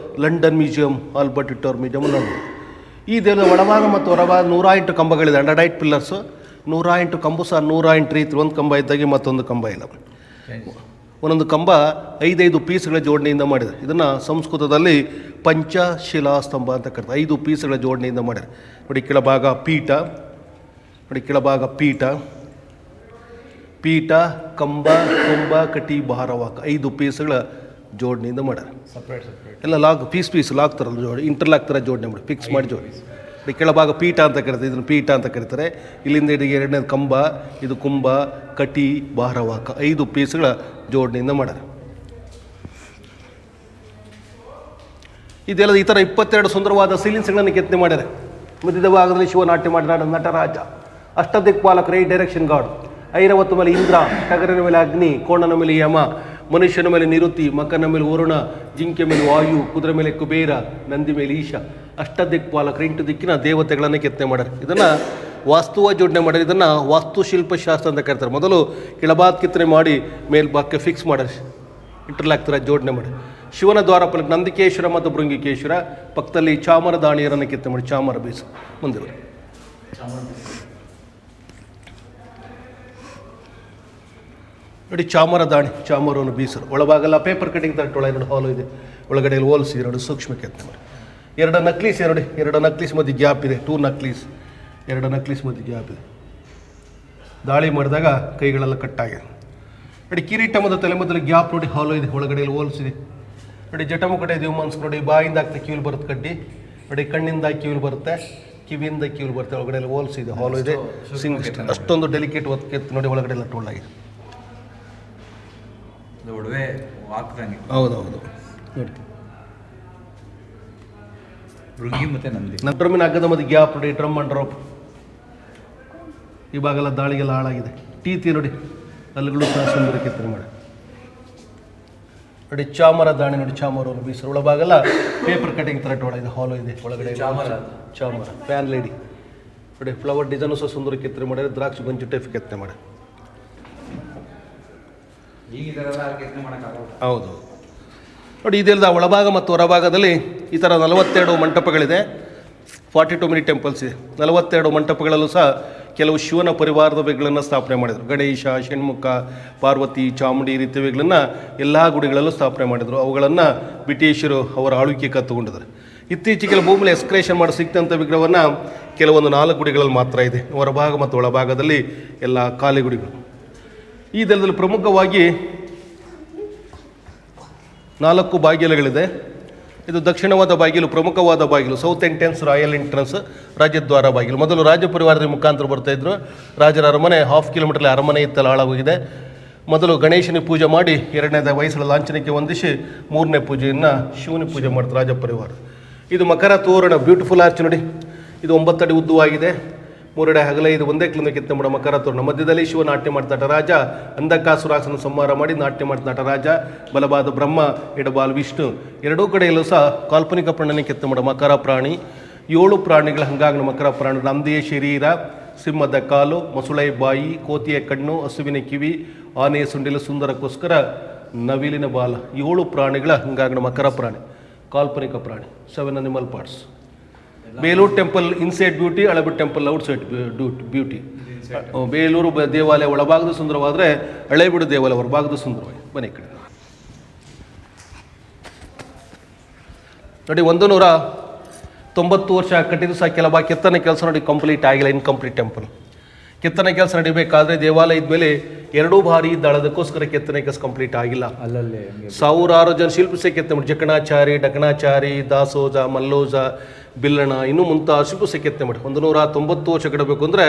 Speaker 2: ಲಂಡನ್ ಮ್ಯೂಸಿಯಂ, ಆಲ್ಬರ್ಟ್ ಇಟ್ಟೋರ್ ಮ್ಯೂಸಿಯಮ್ ನೋಡ್ಬೋದು. ಈ ದೇವರ ಒಳಭಾಗ ಮತ್ತು ಹೊರಭಾಗ 108 ಕಂಬಗಳಿದೆ, 108 ಪಿಲ್ಲರ್ಸು, 108 ಕಂಬು ಸಹ 108 ರೀತಿ. ಒಂದು ಕಂಬ ಇದ್ದಾಗೆ ಮತ್ತೊಂದು ಕಂಬ ಇಲ್ಲ, ಒಂದೊಂದು ಕಂಬ 5 ಪೀಸ್ಗಳ ಜೋಡಣೆಯಿಂದ ಮಾಡಿದ್ದಾರೆ. ಇದನ್ನು ಸಂಸ್ಕೃತದಲ್ಲಿ ಪಂಚಶಿಲಾಸ್ತಂಭ ಅಂತ ಕರೀತಾರೆ. 5 ಪೀಸ್ಗಳ ಜೋಡಣೆಯಿಂದ ಮಾಡಿದ್ದಾರೆ. ನೋಡಿ, ಕೆಳಭಾಗ ಪೀಠ, ನೋಡಿ ಕೆಳಭಾಗ ಪೀಠ, ಪೀಠ, ಕಂಬ, ಕುಂಭ, ಕಟಿ, ಭಾರವಾಕ, 5 ಪೀಸ್ಗಳ ಜೋಡಣೆಯಿಂದ ಮಾಡ್ಯಾರ.
Speaker 1: ಸಪ್ರೇಟ್
Speaker 2: ಎಲ್ಲ ಪೀಸ್ ಲಾಕ್ ಥರ ಇಂಟರ್ಲಾಕ್ ಥರ ಜೋಡಣೆ ಮಾಡಿ ಫಿಕ್ಸ್ ಮಾಡಿ ಜೋಡಿ. ಕೆಳಭಾಗ ಪೀಠ ಅಂತ ಕರೀತಾರೆ, ಇದನ್ನು ಪೀಠ ಅಂತ ಕರೀತಾರೆ. ಇಲ್ಲಿಂದ ಇಲ್ಲಿಗೆ 2ನೇದು ಕಂಬ, ಇದು ಕುಂಭ, ಕಟಿ, ಭಾರವಾಕ, 5 ಪೀಸ್ಗಳ ಜೋಡಣೆಯಿಂದ ಮಾಡ್ಯಾರ. ಇದೆಲ್ಲ ಈ ಥರ 22 ಸುಂದರವಾದ ಸೀಲಿಂಗ್ಸ್ಗಳನ್ನು ಕೆತ್ತನೆ ಮಾಡ್ಯಾರೆ. ಮಧ್ಯದ ಭಾಗದಲ್ಲಿ ಶಿವನಾಟ್ಯ ಮಾಡಿದ ನಟರಾಜ, ಅಷ್ಟದಿಕ್ಪಾಲಕರು, 8 ಡೈರೆಕ್ಷನ್ ಗಾಡ್, ಐರಾವತ ಮೇಲೆ ಇಂದ್ರ, ಟಗರಿನ ಮೇಲೆ ಅಗ್ನಿ, ಕೋಣನ ಮೇಲೆ ಯಮ, ಮನುಷ್ಯನ ಮೇಲೆ ನಿರುತಿ, ಮಕನ ಮೇಲೆ ವರುಣ, ಜಿಂಕೆ ಮೇಲೆ ವಾಯು, ಕುದುರೆ ಮೇಲೆ ಕುಬೇರ, ನಂದಿ ಮೇಲೆ ಈಶ, ಅಷ್ಟದಿಕ್ಪಾಲಕರು 8 ದಿಕ್ಕಿನ ದೇವತೆಗಳನ್ನು ಕೆತ್ತನೆ ಮಾಡ್ಯಾರೆ. ಇದನ್ನು ವಾಸ್ತುವ ಜೋಡಣೆ ಮಾಡ್ಯಾರೆ. ಇದನ್ನು ವಾಸ್ತುಶಿಲ್ಪಶಾಸ್ತ್ರ ಅಂತ ಕರೀತಾರೆ. ಮೊದಲು ಕೆಳಭಾಗ ಕೆತ್ತನೆ ಮಾಡಿ ಮೇಲ್ಭಾಗಕ್ಕೆ ಫಿಕ್ಸ್ ಮಾಡ್ಯಾರೆ, ಇಂಟರ್ಲಾಕ್ ಥರ ಜೋಡಣೆ ಮಾಡಿ. ಶಿವನ ದ್ವಾರಪಾಲಕ ನಂದಿಕೇಶ್ವರ ಮತ್ತು ಭೃಂಗಿಕೇಶ್ವರ, ಪಕ್ಕದಲ್ಲಿ ಚಾಮರ ದಾಣಿಯರನ್ನು ಕೆತ್ತನೆ ಮಾಡಿ ಚಾಮರ ಬೀಸು ಮುಂದೆ ನೋಡಿ, ಚಾಮರ ದಾಣಿ, ಚಾಮರವನ್ನು ಬೀಸರು. ಒಳಭಾಗಲ್ಲ ಪೇಪರ್ ಕಟಿಂಗ್ ತಟ್ಟು ಒಳಗೆ 2 ಹಾಲು ಇದೆ, ಒಳಗಡೆ ಹೋಲ್ಸಿ 2 ಸೂಕ್ಷ್ಮ ಕೆತ್ತನೆ ಮಾಡಿ. 2 ನಕ್ಲೀಸ್, ನೋಡಿ 2 ನಕ್ಲೀಸ್ ಮಧ್ಯೆ ಗ್ಯಾಪ್ ಇದೆ, 2 ನಕ್ಲೀಸ್, 2 ನಕ್ಲೀಸ್ ಮಧ್ಯೆ ಗ್ಯಾಪ್ ಇದೆ. ದಾಳಿ ಮಾಡಿದಾಗ ಕೈಗಳೆಲ್ಲ ಕಟ್ಟಾಗಿದೆ. ನೋಡಿ, ಕಿರೀಟ ಮತ್ತು ತಲೆ ಮೊದಲು ಗ್ಯಾಪ್ ನೋಡಿ, ಹಾಲು ಇದೆ, ಒಳಗಡೆ ಹೋಲ್ಸಿದೆ. ನೋಡಿ, ಜಟಮುಕಟ ಇದೆ, ಮನ್ಸು ನೋಡಿ, ಬಾಯಿಂದ ಆಗ್ತಾ ಕಿವಿಲ್ ಬರುತ್ತೆ ಕಡ್ಡಿ, ನೋಡಿ ಕಣ್ಣಿಂದ ಕಿವಿಲ್ ಬರುತ್ತೆ, ಕಿವಿಯಿಂದ ಕಿವಿಲ್ ಬರುತ್ತೆ, ಒಳಗಡೆ ಹೋಲ್ಸಿದೆ, ಹಾಲು ಇದೆ, ಅಷ್ಟೊಂದು ಡೆಲಿಕೇಟ್ ವರ್ಕ್ ಕೆತ್ತು ನೋಡಿ, ಒಳಗಡೆ ಎಲ್ಲ ಟೋಳಾಗಿದೆ.
Speaker 1: ಒಡವೆ ಹಾಕ್ದಂಗೆ,
Speaker 2: ಹೌದೌದು ನೋಡಿ,
Speaker 1: ಭೃಂಗಿ ಮತ್ತು ನಂದಿ.
Speaker 2: ಡ್ರಮ್ಮಿನ ಹಗ್ಗದ ಮಧ್ಯೆ ಗ್ಯಾಪ್ ನೋಡಿ, ಡ್ರಮ್ ಅಂಡ್ ಡ್ರಾಪ್. ಈ ಭಾಗೆಲ್ಲ ದಾಳಿಗೆಲ್ಲ ಹಾಳಾಗಿದೆ. ಟೀತಿ ನೋಡಿ, ಅಲ್ಲಿಗಳು ಸಹ ಸುಂದರ ಕೆತ್ತನೆ ಮಾಡಿ. ನೋಡಿ, ಚಾಮರ ದಾಣಿ ನೋಡಿ, ಚಾಮರವನ್ನು ಬೀಸರು. ಒಳಭಾಗೆಲ್ಲ ಪೇಪರ್ ಕಟಿಂಗ್ ಥರ ಒಳಗಿದೆ, ಹಾಲು ಇದೆ, ಒಳಗಡೆ ಚಾಮರ. ಫ್ಯಾನ್ ಲೇಡಿ ನೋಡಿ, ಫ್ಲವರ್ ಡಿಸೈನು ಸಹ ಸುಂದರ ಕೆತ್ತನೆ ಮಾಡಿದ್ರೆ, ದ್ರಾಕ್ಷಿ ಬಂಚು ಟೈಪ್ ಕೆತ್ತನೆ ಮಾಡಿ. ಹೌದು ನೋಡಿ, ಇದೆಲ್ಲ ಒಳಭಾಗ ಮತ್ತು ಹೊರಭಾಗದಲ್ಲಿ ಈ ಥರ 42 ಮಂಟಪಗಳಿದೆ, 42 ಮಿನಿ ಟೆಂಪಲ್ಸ್ ಇದೆ. 42 ಮಂಟಪಗಳಲ್ಲೂ ಸಹ ಕೆಲವು ಶಿವನ ಪರಿವಾರದ ವೇಗಳನ್ನು ಸ್ಥಾಪನೆ ಮಾಡಿದರು. ಗಣೇಶ, ಷಣ್ಮುಖ, ಪಾರ್ವತಿ, ಚಾಮುಂಡಿ ಈ ರೀತಿಯ ವೇಗಳನ್ನು ಎಲ್ಲ ಗುಡಿಗಳಲ್ಲೂ ಸ್ಥಾಪನೆ ಮಾಡಿದರು. ಅವುಗಳನ್ನು ಬ್ರಿಟಿಷರು ಅವರ ಆಳ್ವಿಕೆ ಕತ್ತುಕೊಂಡಿದ್ದಾರೆ. ಇತ್ತೀಚೆಗೆ ಭೂಮಿಲಿ ಎಕ್ಸ್ಕ್ರೇಷನ್ ಮಾಡಿ ಸಿಕ್ತಂಥ ವಿಗ್ರಹವನ್ನು ಕೆಲವೊಂದು 4 ಗುಡಿಗಳಲ್ಲಿ ಮಾತ್ರ ಇದೆ. ಹೊರಭಾಗ ಮತ್ತು ಒಳಭಾಗದಲ್ಲಿ ಎಲ್ಲ ಖಾಲಿ ಗುಡಿಗಳು. ಈ ದಳದಲ್ಲಿ ಪ್ರಮುಖವಾಗಿ 4 ಬಾಗಿಲುಗಳಿದೆ. ಇದು ದಕ್ಷಿಣವಾದ ಬಾಗಿಲು, ಪ್ರಮುಖವಾದ ಬಾಗಿಲು, ಸೌತ್ ಎಂಟ್ರೆನ್ಸ್, ರಾಯಲ್ ಎಂಟ್ರೆನ್ಸ್, ರಾಜದ್ವಾರ ಬಾಗಿಲು. ಮೊದಲು ರಾಜ ಪರಿವಾರದ ಮುಖಾಂತರ ಬರ್ತಾಯಿದ್ರು. ರಾಜರ ಅರಮನೆ 1/2 ಕಿಲೋಮೀಟರ್ಲಿ ಅರಮನೆ ಇತ್ತಲ್ಲ, ಹಾಳಾಗೋಗಿದೆ. ಮೊದಲು ಗಣೇಶನ ಪೂಜೆ ಮಾಡಿ 2ನೇದ ಹೊಯ್ಸಳ ಲಾಂಛನಕ್ಕೆ ಹೊಂದಿಸಿ 3ನೇ ಪೂಜೆಯನ್ನು ಶಿವನ ಪೂಜೆ ಮಾಡ್ತಾರೆ ರಾಜ ಪರಿವಾರ. ಇದು ಮಕರ ತೋರಣ, ಬ್ಯೂಟಿಫುಲ್ ಆರ್ಚ್ ನೋಡಿ. ಇದು 9 ಅಡಿ ಉದ್ದವಾಗಿದೆ, 3 ಅಡಿ ಅಗಲ. ಇದು ಒಂದೇ ಕಿಲೋ ಕೆತ್ತನೆ ಮಾಡೋ ಮಕರ ತೋರಣ. ಮಧ್ಯದಲ್ಲಿ ಶಿವ ನಾಟ್ಯ ಮಾಡ್ತಾ ನಟರಾಜ, ಅಂಧಕಾಸುರಾಸನ ಸಂಹಾರ ಮಾಡಿ ನಾಟ್ಯ ಮಾಡ್ತಾ ನಟರಾಜ, ಬಲವಾದ ಬ್ರಹ್ಮ, ಎಡಬಾಲ್ ವಿಷ್ಣು. ಎರಡೂ ಕಡೆಯಲ್ಲೂ ಸಹ ಕಾಲ್ಪನಿಕ ಪ್ರಾಣಿನ ಕೆತ್ತನೆ ಮಾಡೋ ಮಕರ ಪ್ರಾಣಿ. 7 ಪ್ರಾಣಿಗಳ ಹಂಗಾಗಿನ ಮಕರ ಪ್ರಾಣಿ. ನಂದಿಯ ಶರೀರ, ಸಿಂಹದ ಕಾಲು, ಮೊಸಳೆ ಬಾಯಿ, ಕೋತಿಯ ಕಣ್ಣು, ಹಸುವಿನ ಕಿವಿ, ಆನೆಯ ಸುಂಡಿಲು, ಸುಂದರಕ್ಕೋಸ್ಕರ ನವಿಲಿನ ಬಾಲ. 7 ಪ್ರಾಣಿಗಳ ಹಂಗಾಗಿನ ಮಕರ ಪ್ರಾಣಿ, ಕಾಲ್ಪನಿಕ ಪ್ರಾಣಿ. 7 animal parts. Belur temple inside beauty, Halebidu temple outside beauty. Belur ದೇವಾಲಯ ಒಳಭಾಗದ ಸುಂದರವಾದರೆ ಹಳೆಬೀಡು ದೇವಾಲಯ ಹೊರಭಾಗದ ಸುಂದರವಾಗಿ. ಬನ್ನಿ ಕಡೆ ನೋಡಿ. 190 ವರ್ಷ ಕಟ್ಟಿದ್ದು ಸಹ ಕೆಲವು ಕೆತ್ತನೆ ಕೆಲಸ ನೋಡಿ ಕಂಪ್ಲೀಟ್ ಆಗಿಲ್ಲ, ಇನ್ಕಂಪ್ಲೀಟ್ ಟೆಂಪಲ್. ಕೆತ್ತನೆ ಕೆಲಸ ನಡಿಬೇಕಾದ್ರೆ ದೇವಾಲಯದ ಮೇಲೆ 2 ಬಾರಿ ದಳದಕ್ಕೋಸ್ಕರ ಕೆತ್ತನೆ ಕೆಲಸ ಕಂಪ್ಲೀಟ್ ಆಗಿಲ್ಲ.
Speaker 1: ಅಲ್ಲಲ್ಲಿ
Speaker 2: ಸಾವಿರಾರು ಜನ ಶಿಲ್ಪಿಸೆ ಕೆತ್ತನೆ ಮಾಡಿ, ಜಕಣಾಚಾರಿ, ಡಕಣಾಚಾರಿ, ದಾಸೋಜ, ಮಲ್ಲೋಜ, ಬಿಲ್ಲಣ, ಇನ್ನೂ ಮುಂತಾದ ಶಿಲ್ಪಿಸೆ ಕೆತ್ತನೆ ಮಾಡಿ 190 ವರ್ಷ ಕಟ್ಟಬೇಕು ಅಂದರೆ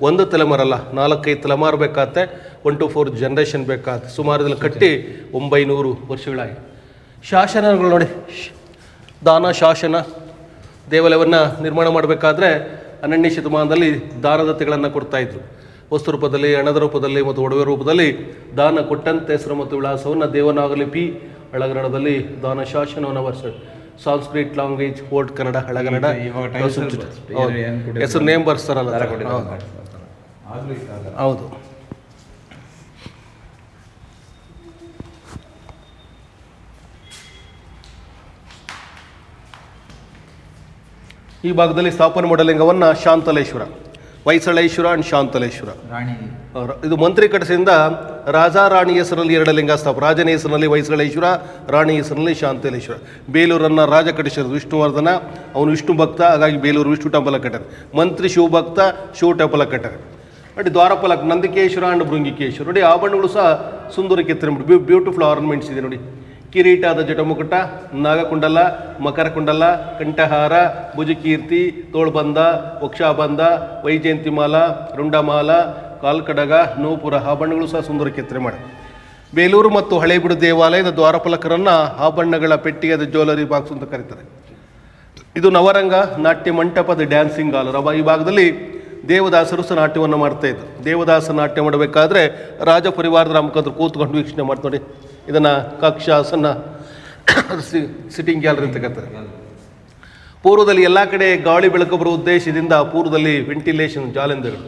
Speaker 2: 1 ತಲೆಮಾರಲ್ಲ, 4-5 ತಲೆಮಾರು ಬೇಕಾಗತ್ತೆ. 1 to 4 ಜನ್ರೇಷನ್ ಬೇಕಾಗತ್ತೆ. ಸುಮಾರು ಇದನ್ನು ಕಟ್ಟಿ 900 ವರ್ಷಗಳಾಗಿ. ಶಾಸನಗಳು ನೋಡಿ, ದಾನ ಶಾಸನ. ದೇವಾಲಯವನ್ನು ನಿರ್ಮಾಣ ಮಾಡಬೇಕಾದ್ರೆ 12ನೇ ಶತಮಾನದಲ್ಲಿ ದಾನದತ್ತೆಗಳನ್ನು ಕೊಡ್ತಾಯಿದ್ರು. ವಸ್ತು ರೂಪದಲ್ಲಿ, ಹಣದ ರೂಪದಲ್ಲಿ ಮತ್ತು ಒಡವೆ ರೂಪದಲ್ಲಿ ದಾನ ಕೊಟ್ಟಂತೆ ಹೆಸರು ಮತ್ತು ವಿಳಾಸವನ್ನು ದೇವನಾಗಲಿಪಿ ಹಳಗನ್ನಡದಲ್ಲಿ ದಾನ ಶಾಸನವನ್ನು ಬರ್ತಾರೆ. ಸಾಂಸ್ಕ್ರಿಟ್ ಲ್ಯಾಂಗ್ವೇಜ್, ಓಲ್ಡ್ ಕನ್ನಡ, ಹಳಗನ್ನಡ ಹೆಸರು ನೇಮ್ ಬರ್ಸ್ತಾರಲ್ಲ. ಹೌದು. ಈ ಭಾಗದಲ್ಲಿ ಸ್ಥಾಪನೆ ಮಾಡೋ ಲಿಂಗವನ್ನು ಶಾಂತಲೇಶ್ವರ, ಹೊಯ್ಸಳೇಶ್ವರ ಅಂಡ್ ಶಾಂತಲೇಶ್ವರ. ಇದು ಮಂತ್ರಿ ಕಟಸಿಂದ ರಾಜ ರಾಣಿ ಹೆಸರಲ್ಲಿ 2 ಲಿಂಗ ಸ್ಥಾಪನೆ. ರಾಜನ ಹೆಸರಿನಲ್ಲಿ ಹೊಯ್ಸಳೇಶ್ವರ, ರಾಣಿ ಹೆಸರಿನಲ್ಲಿ ಶಾಂತಲೇಶ್ವರ. ಬೇಲೂರನ್ನು ರಾಜ ಕಟ್ಟಿಸಿರೋದು ವಿಷ್ಣುವರ್ಧನ, ಅವನು ವಿಷ್ಣು ಭಕ್ತ, ಹಾಗಾಗಿ ಬೇಲೂರು ವಿಷ್ಣು ಟೆಂಪಲ್ ಕಟ್ಟಾರೆ. ಮಂತ್ರಿ ಶಿವಭಕ್ತ, ಶಿವ ಟೆಂಪಲ್ ಕಟ್ಟಾರೆ. ನೋಡಿ ದ್ವಾರಪಾಲಕ ನಂದಿಕೇಶ್ವರ ಅಂಡ್ ಭೃಂಗಿಕೇಶ್ವರ. ನೋಡಿ ಆಭರಣಗಳು ಸಹ ಸುಂದರ ಕೆತ್ತನೆ ಮಾಡಿ, ಬ್ಯೂಟಿಫುಲ್ ಆರ್ನಮೆಂಟ್ಸ್ ಇದೆ ನೋಡಿ. ಕಿರೀಟದ ಜಟಮುಕುಟ, ನಾಗಕುಂಡಲ, ಮಕರಕುಂಡಲ, ಕಂಠಹಾರ, ಭುಜಕೀರ್ತಿ, ತೋಳ್ಬಂಧ, ವಕ್ಷಾಬಂಧ, ವೈಜಯಂತಿಮಾಲ, ರುಂಡಮಾಲ, ಕಾಲ್ಕಡಗ, ನೂಪುರ ಆಭರಣಗಳು ಸಹ ಸುಂದರ ಕೆತ್ತನೆ ಮಾಡಿ. ಬೇಲೂರು ಮತ್ತು ಹಳೇಬೀಡು ದೇವಾಲಯದ ದ್ವಾರಪಾಲಕರನ್ನು ಆಭರಣಗಳ ಪೆಟ್ಟಿಗೆದ ಜ್ಯುವೆಲರಿ ಬಾಕ್ಸ್ ಅಂತ ಕರೀತಾರೆ. ಇದು ನವರಂಗ ನಾಟ್ಯ ಮಂಟಪದ ಡ್ಯಾನ್ಸಿಂಗ್ ಹಾಲ್. ಈ ಭಾಗದಲ್ಲಿ ದೇವದಾಸರು ಸಹ ನಾಟ್ಯವನ್ನು ಮಾಡ್ತಾ ಇದ್ರು. ದೇವದಾಸ ನಾಟ್ಯ ಮಾಡಬೇಕಾದ್ರೆ ರಾಜ ಪರಿವಾರದ ಮುಖಾಂತರ ಕೂತ್ಕೊಂಡು ವೀಕ್ಷಣೆ ಮಾಡ್ತಾ ನೋಡಿ. ಇದನ್ನು ಕಕ್ಷಾಸನ ಸಿಟ್ಟಿಂಗ್ ಗ್ಯಾಲರಿ ಅಂತ ಕರೀತಾರೆ. ಪೂರ್ವದಲ್ಲಿ ಎಲ್ಲ ಕಡೆ ಗಾಳಿ ಬೆಳಕು ಬರುವ ಉದ್ದೇಶದಿಂದ ಪೂರ್ವದಲ್ಲಿ ವೆಂಟಿಲೇಷನ್ ಜಾಲೆಂದಗಳು.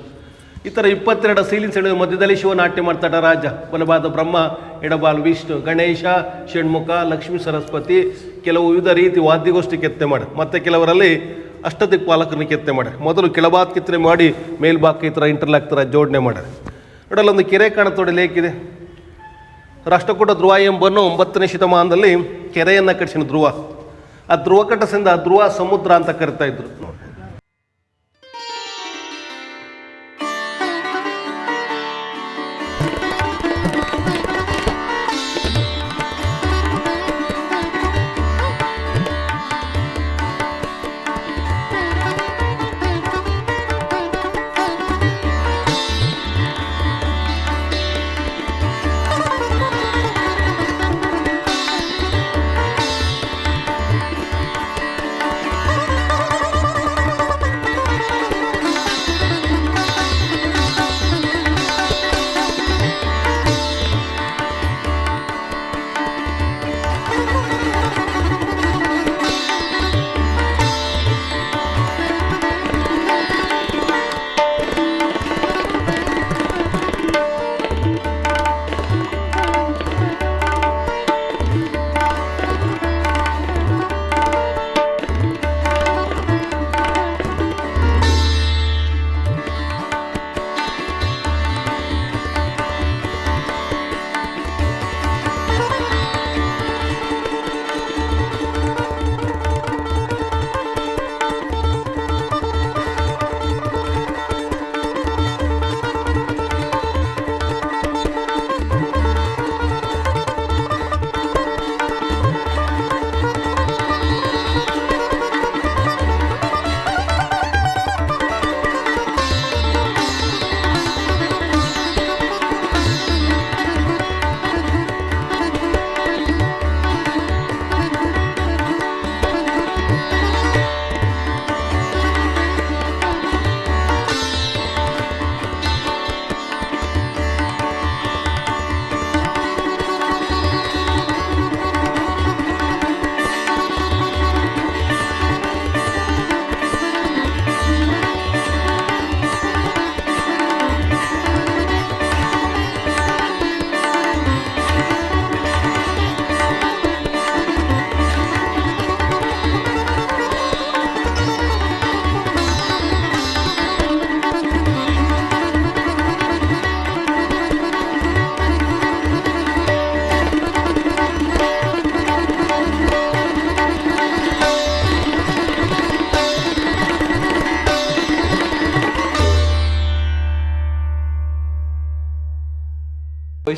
Speaker 2: ಈ ಥರ 22 ಸೀಲಿಂಗ್ ಸೆಳೆ ಮಧ್ಯದಲ್ಲಿ ಶಿವ ನಾಟ್ಯ ಮಾಡ್ತಾಡ ರಾಜ, ಬಲವಾದ ಬ್ರಹ್ಮ, ಎಡಬಾಲ್ ವಿಷ್ಣು, ಗಣೇಶ, ಷಣ್ಮುಖ, ಲಕ್ಷ್ಮೀ, ಸರಸ್ವತಿ. ಕೆಲವು ವಿವಿಧ ರೀತಿ ವಾದ್ಯಗೋಷ್ಠಿ ಕೆತ್ತನೆ ಮಾಡಿ, ಮತ್ತು ಕೆಲವರಲ್ಲಿ ಅಷ್ಟದಿಕ್ಪಾಲಕರನ್ನ ಕೆತ್ತನೆ ಮಾಡಿ. ಮೊದಲು ಕೆಳಭಾಗ ಕೆತ್ತನೆ ಮಾಡಿ ಮೇಲ್ಭಾಗಕ್ಕೆ ಈ ಥರ ಇಂಟರ್ಲಾಕ್ ಥರ ಜೋಡಣೆ ಮಾಡ್ಯಾರೆ. ನೋಡಲ್ಲೊಂದು ಕೆರೆ ಕಾಣುತ್ತೋಡಿ, ಲೇಕ್ ಇದೆ. ರಾಷ್ಟ್ರಕೂಟ ಧ್ರುವ ಎಂಬನ್ನು 9ನೇ ಶತಮಾನದಲ್ಲಿ ಕೆರೆಯನ್ನು ಕಟ್ಟಿಸಿದ ಧ್ರುವ. ಆ ಧ್ರುವ ಕಟ್ಟಸಿಂದ ಧ್ರುವ ಸಮುದ್ರ ಅಂತ ಕರಿತಾ ಇದ್ರು.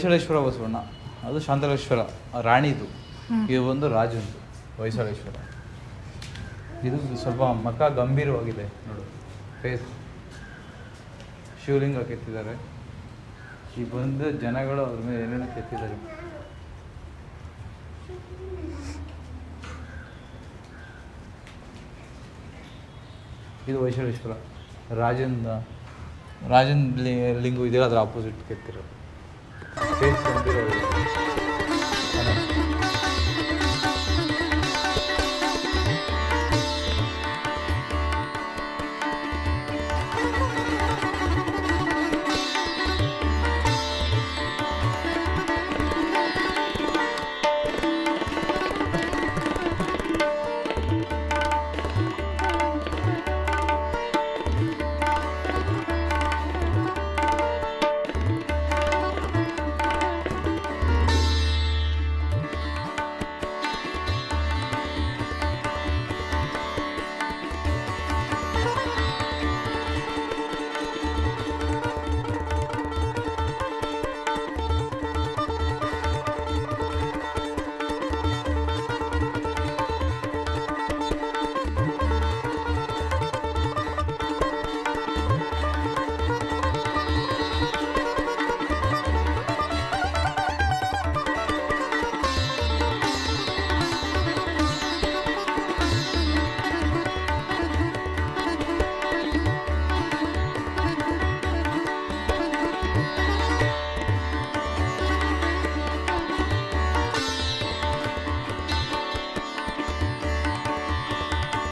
Speaker 1: ಹೊಯ್ಸಳೇಶ್ವರ ಬಸವಣ್ಣ, ಅದು ಶಾಂತಲೇಶ್ವರ ರಾಣಿದು. ಇದು ಬಂದು ರಾಜಂದು ಹೊಯ್ಸಳೇಶ್ವರ. ಇದು ಸ್ವಲ್ಪ ಮಖ ಗಂಭೀರವಾಗಿದೆ ನೋಡು, ಫೇಸ್. ಶಿವಲಿಂಗ ಕೆತ್ತಿದ್ದಾರೆ. ಈ ಬಂದು ಜನಗಳು ಅದ್ರ ಮೇಲೆ ಏನೇನೋ ಕೆತ್ತಿದ್ದಾರೆ. ಇದು ಹೊಯ್ಸಳೇಶ್ವರ ರಾಜನ್ ಲಿಂಗು ಇದೆಯಲ್ಲ ಅದ್ರ ಆಪೋಸಿಟ್ ಕೆತ್ತಿರೋದು. ಫೇಸ್ ಗಂಭೀರವಾಗಿದೆ.